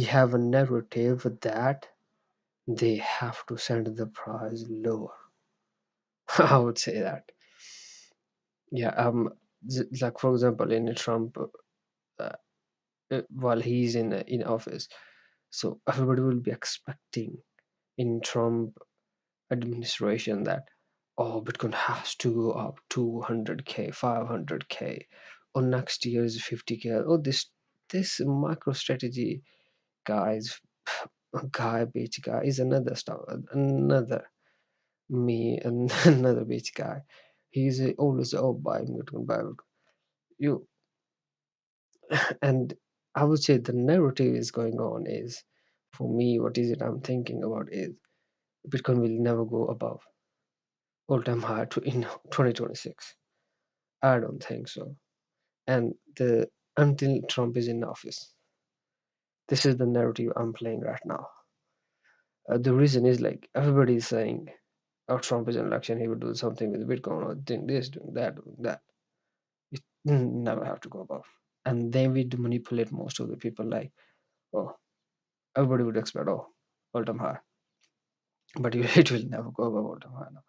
have a narrative that they have to send the price lower. I would say that. Yeah. Like for example, in Trump, uh, while he's in office. So everybody will be expecting in Trump administration that, oh, Bitcoin has to go up 200K, 500K, or next year is 50K. Oh, this this micro strategy guys, guy beach guy is another stuff, another me and another beach guy. He's always, oh, buy Bitcoin, buy Bitcoin. You and I would say the narrative is going on is, for me, what is it I'm thinking about is Bitcoin will never go above all-time high to in 2026. I don't think so. And the until Trump is in office, this is the narrative I'm playing right now. The reason is like everybody is saying, "Oh, Trump is in election. He will do something with Bitcoin or doing this, doing that, doing that." It never have to go above. And then we manipulate most of the people like, "Oh, everybody would expect, oh, all-time high," but it will never go above all-time high. Now,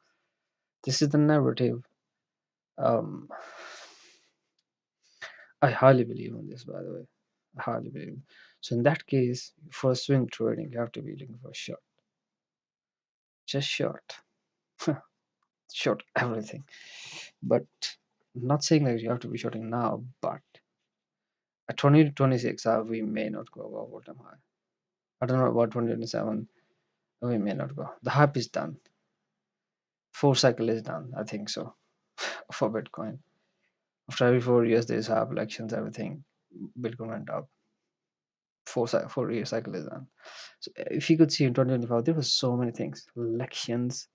this is the narrative. Um, I highly believe in this, by the way. I highly believe. So in that case, for swing trading, you have to be looking for short, just short, short everything. But not saying that you have to be shorting now, but at 2026, we may not go above all-time high. I don't know about 2027. We may not go. The hype is done. Four cycle is done. I think so for Bitcoin. After every 4 years, there's hype, elections, everything. Bitcoin went up. 4 year cycle is done. So if you could see in 2025, there was so many things: elections,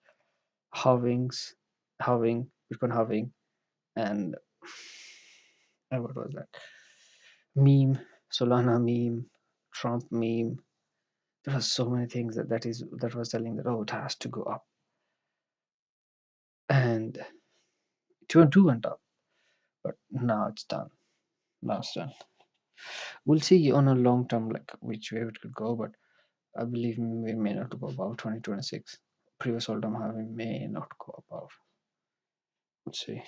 halvings, halving, Bitcoin halving, and what was that? Meme, Solana meme, Trump meme. There were so many things that was telling that, oh, it has to go up, and it went up, but now it's done. Now it's done. We'll see on a long term like which way it could go, but I believe we may not go above 2026. Previous all time high we may not go above. Let's see.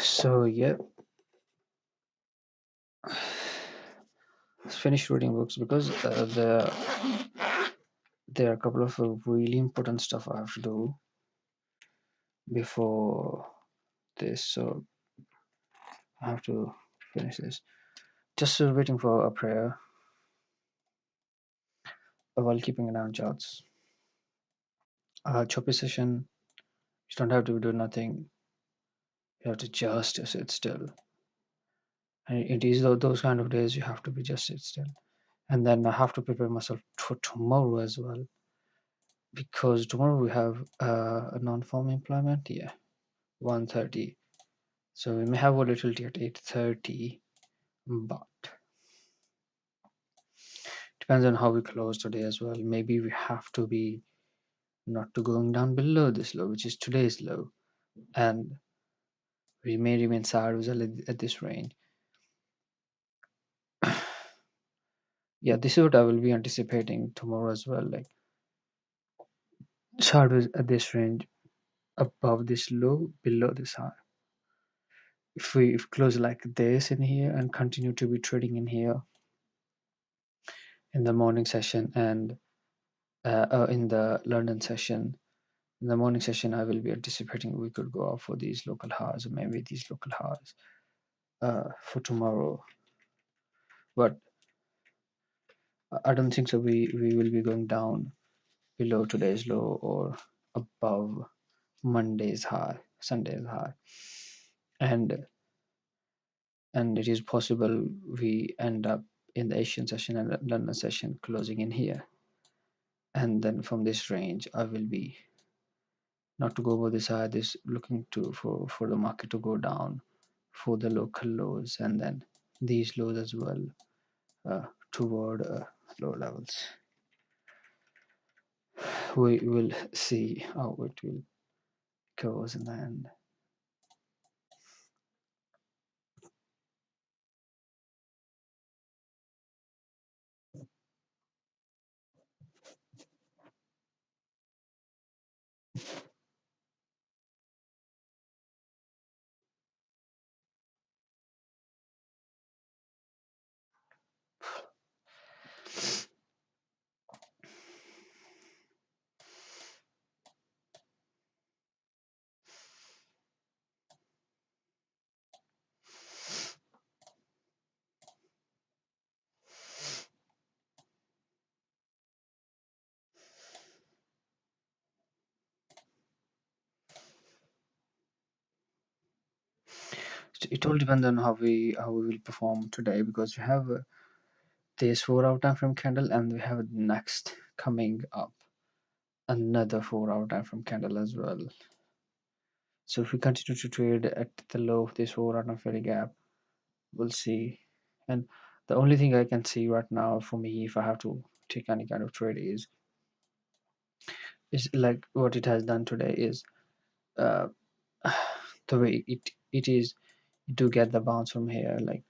So yeah, finish reading books because there are a couple of really important stuff I have to do before this. So I have to finish this. Just waiting for a prayer while keeping an eye on charts. Choppy session. You don't have to do nothing. You have to just sit still. And it is those kind of days you have to be just sit still. And then I have to prepare myself for tomorrow as well because tomorrow we have a non-farm employment. Yeah, 1:30. So we may have volatility at 8:30, but depends on how we close today as well. Maybe we have to be not to going down below this low, which is today's low, and we may remain sideways at this range. Yeah, this is what I will be anticipating tomorrow as well. Like sideways at this range, above this low, below this high. If close like this in here and continue to be trading in here in the morning session and in the London session, in the morning session, I will be anticipating we could go up for these local highs or maybe these local highs for tomorrow. But I don't think so. We will be going down below today's low or above Monday's high, Sunday's high, and and it is possible we end up in the Asian session and the London session closing in here, and then from this range I will be not to go over this high, this looking to for the market to go down for the local lows and then these lows as well toward low levels. We will see how it will goes in the end. So it all depends on how we will perform today because we have this 4 hour time frame candle and we have next coming up another 4 hour time frame candle as well. So if we continue to trade at the low of this 4 hour time frame gap, we'll see. And the only thing I can see right now for me, if I have to take any kind of trade, is like what it has done today is uh, the way it is to get the bounce from here, like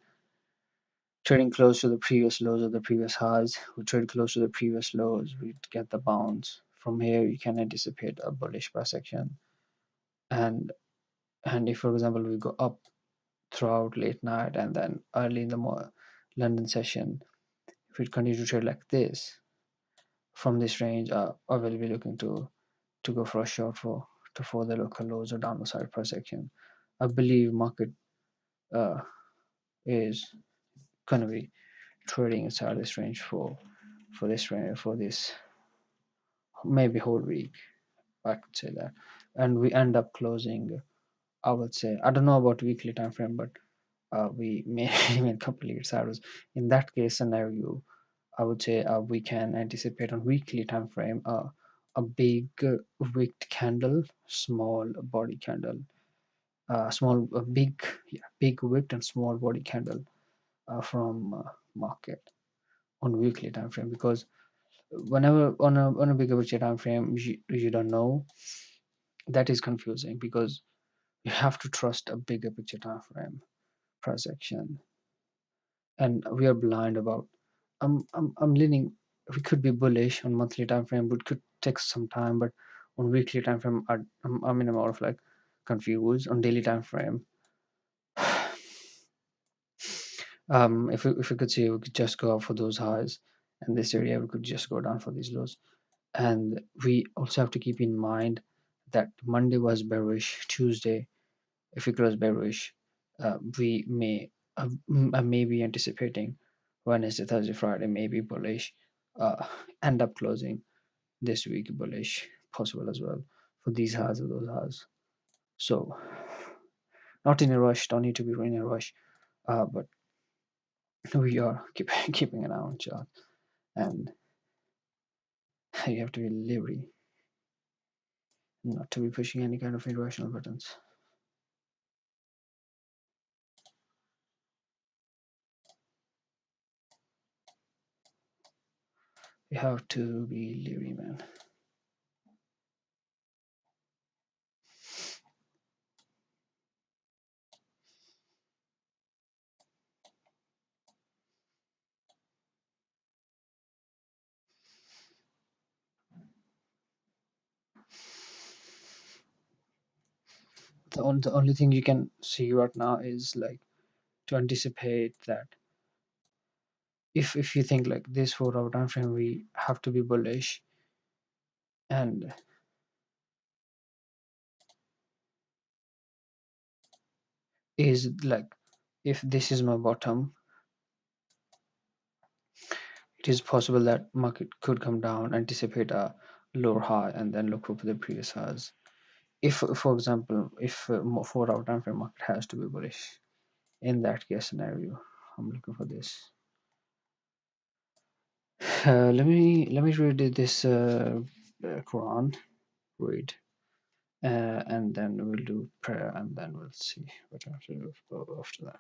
trading close to the previous lows or the previous highs. We trade close to the previous lows, we get the bounce from here. You can anticipate a bullish price action, and if for example we go up throughout late night and then early in the London session, if we continue to trade like this from this range, I will be looking to go for a short for the local lows or downside price action. I believe market uh, is gonna be trading inside this range for this range for this maybe whole week. I could say that, and we end up closing. I would say I don't know about weekly time frame, but we may remain complete sideways. In that case scenario, I would say we can anticipate on weekly time frame a big wicked candle, small body candle, small big big wicked and small body candle from market on weekly time frame because whenever on a bigger picture time frame you don't know, that is confusing because you have to trust a bigger picture time frame price action, and we are blind about. I'm leaning. We could be bullish on monthly time frame, but could take some time. But on weekly time frame, I'm in a more of like confused on daily time frame. If we could see, we could just go up for those highs, and this area we could just go down for these lows. And we also have to keep in mind that Monday was bearish. Tuesday, if we close bearish, we may be anticipating Wednesday, Thursday, Friday may be bullish. Uh, End up closing this week bullish, possible as well for these highs or those highs. So not in a rush. Don't need to be in a rush. But we are keeping an eye on chart, and you have to be leery not to be pushing any kind of irrational buttons. You have to be leery, man. The only thing you can see right now is like to anticipate that if you think like this 4 hour time frame, we have to be bullish, and is like if this is my bottom, it is possible that market could come down, anticipate a lower high, and then look for the previous highs. If, for example, if 4 hour time frame market has to be bullish, in that case scenario, I'm looking for this. Let me read this Quran. Read. And then we'll do prayer, and then we'll see what I have to do after that.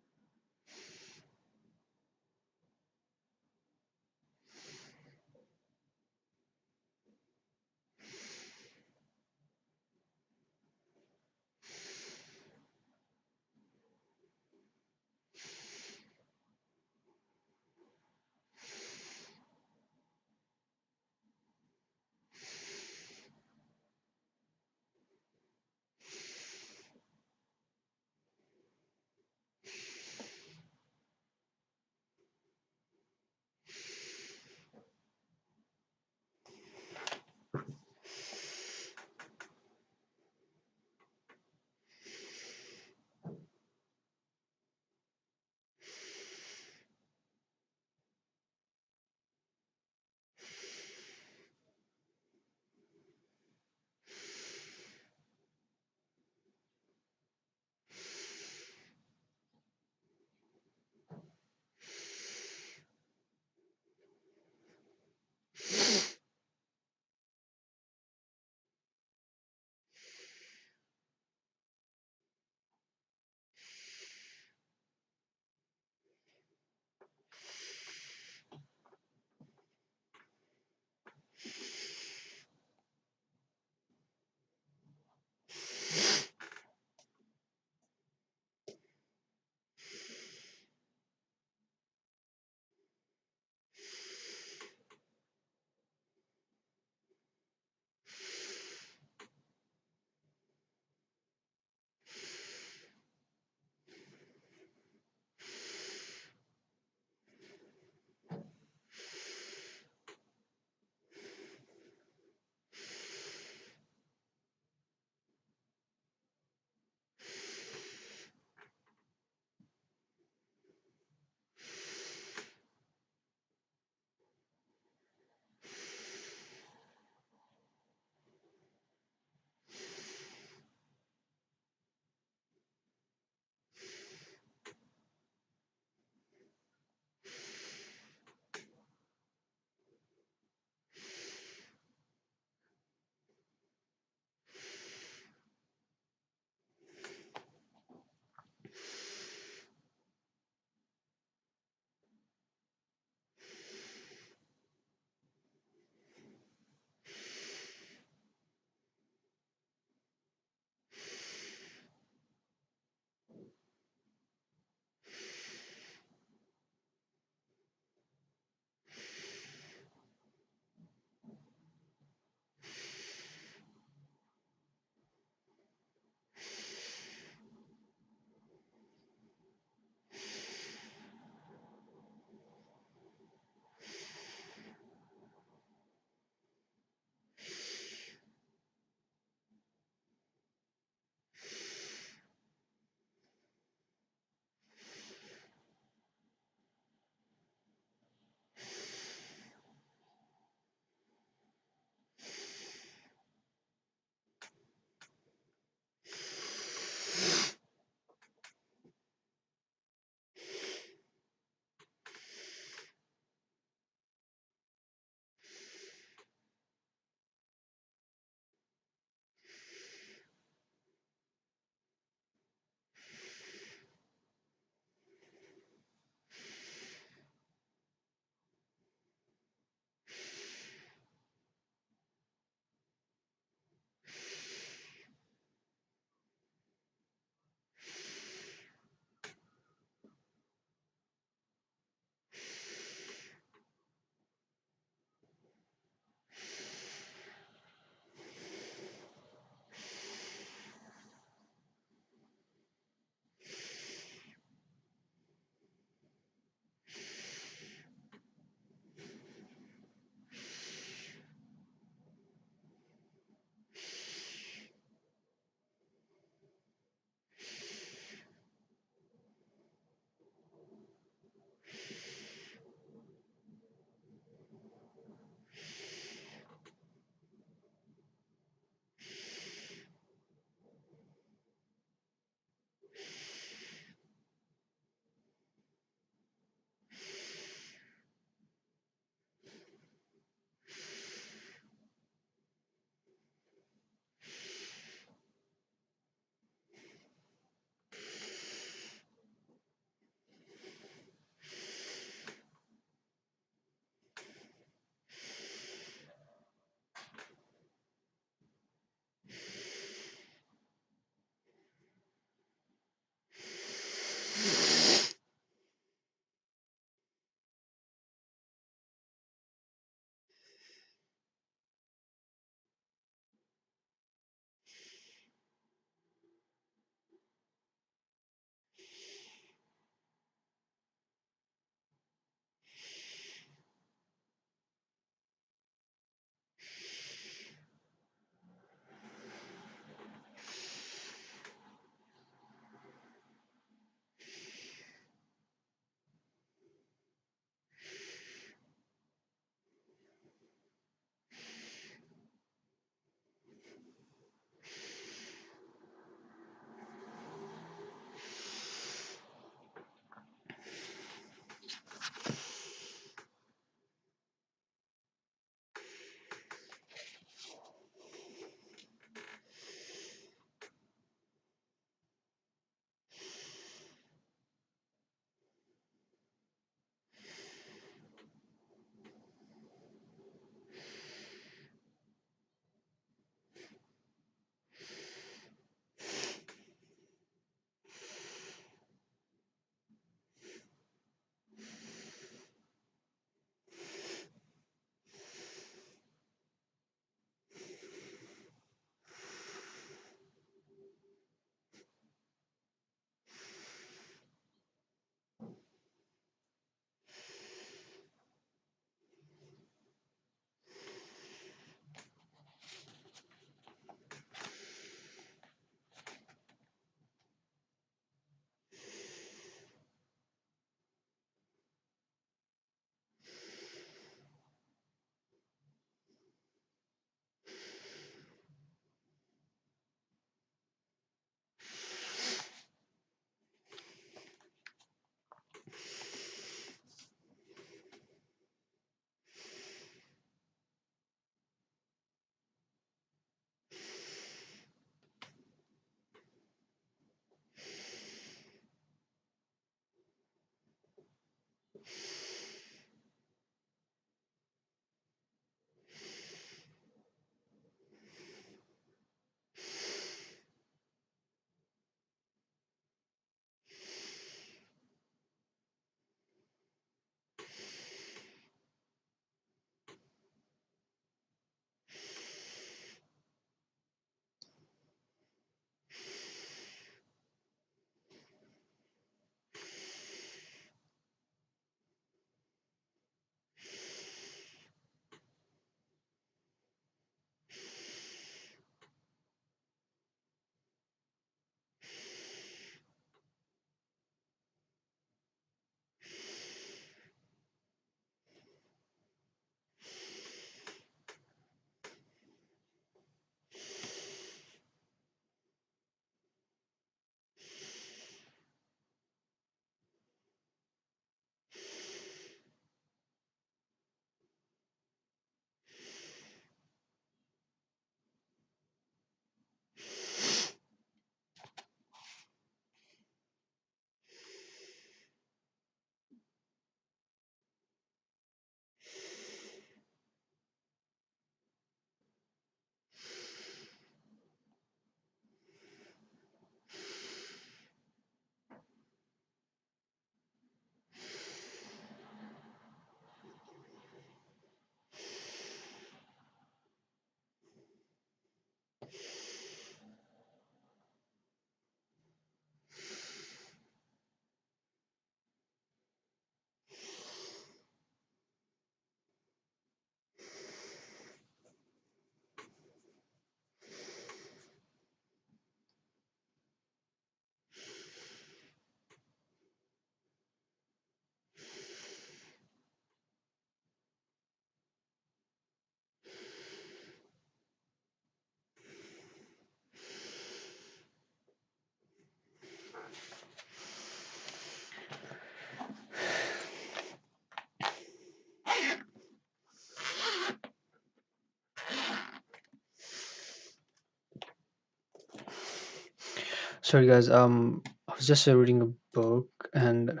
Sorry guys, I was just reading a book, and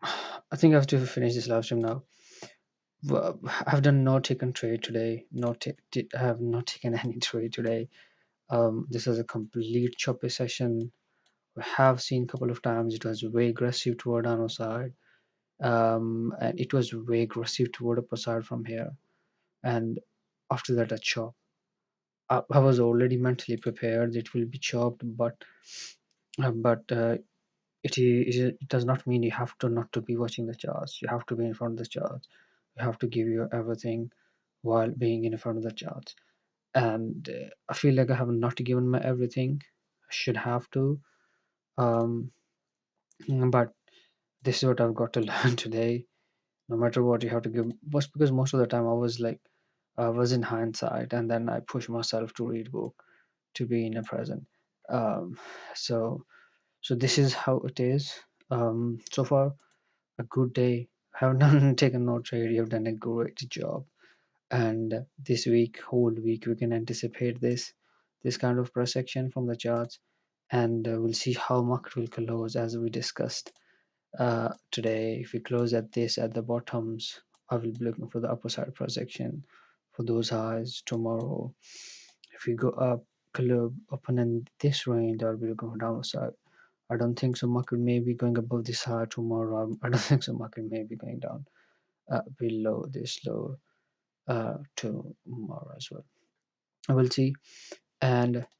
I think I have to finish this live stream now. I've done no taken trade today. I have not taken any trade today. This was a complete choppy session. We have seen a couple of times it was way aggressive toward downside, and it was way aggressive toward upper side from here. And after that, a chop. I was already mentally prepared. It will be chopped, but it does not mean you have to not to be watching the charts. You have to be in front of the charts. You have to give your everything while being in front of the charts. And I feel like I have not given my everything. I should have to. Um, but this is what I've got to learn today. No matter what, you have to give. Was because most of the time I was like, I was in hindsight, and then I push myself to read book to be in a present. Um, so so this is how it is. So far a good day. Have not taken no trade. You have done a great job. And this week, whole week, we can anticipate this kind of cross section from the charts, and we'll see how market will close as we discussed today. If we close at this at the bottoms, I will be looking for the upper side projection for those highs tomorrow. If we go up, club open in this range, I'll be looking for downside. I don't think so. Market may be going above this high tomorrow. I don't think so. Market may be going down below this low tomorrow as well. I will see. And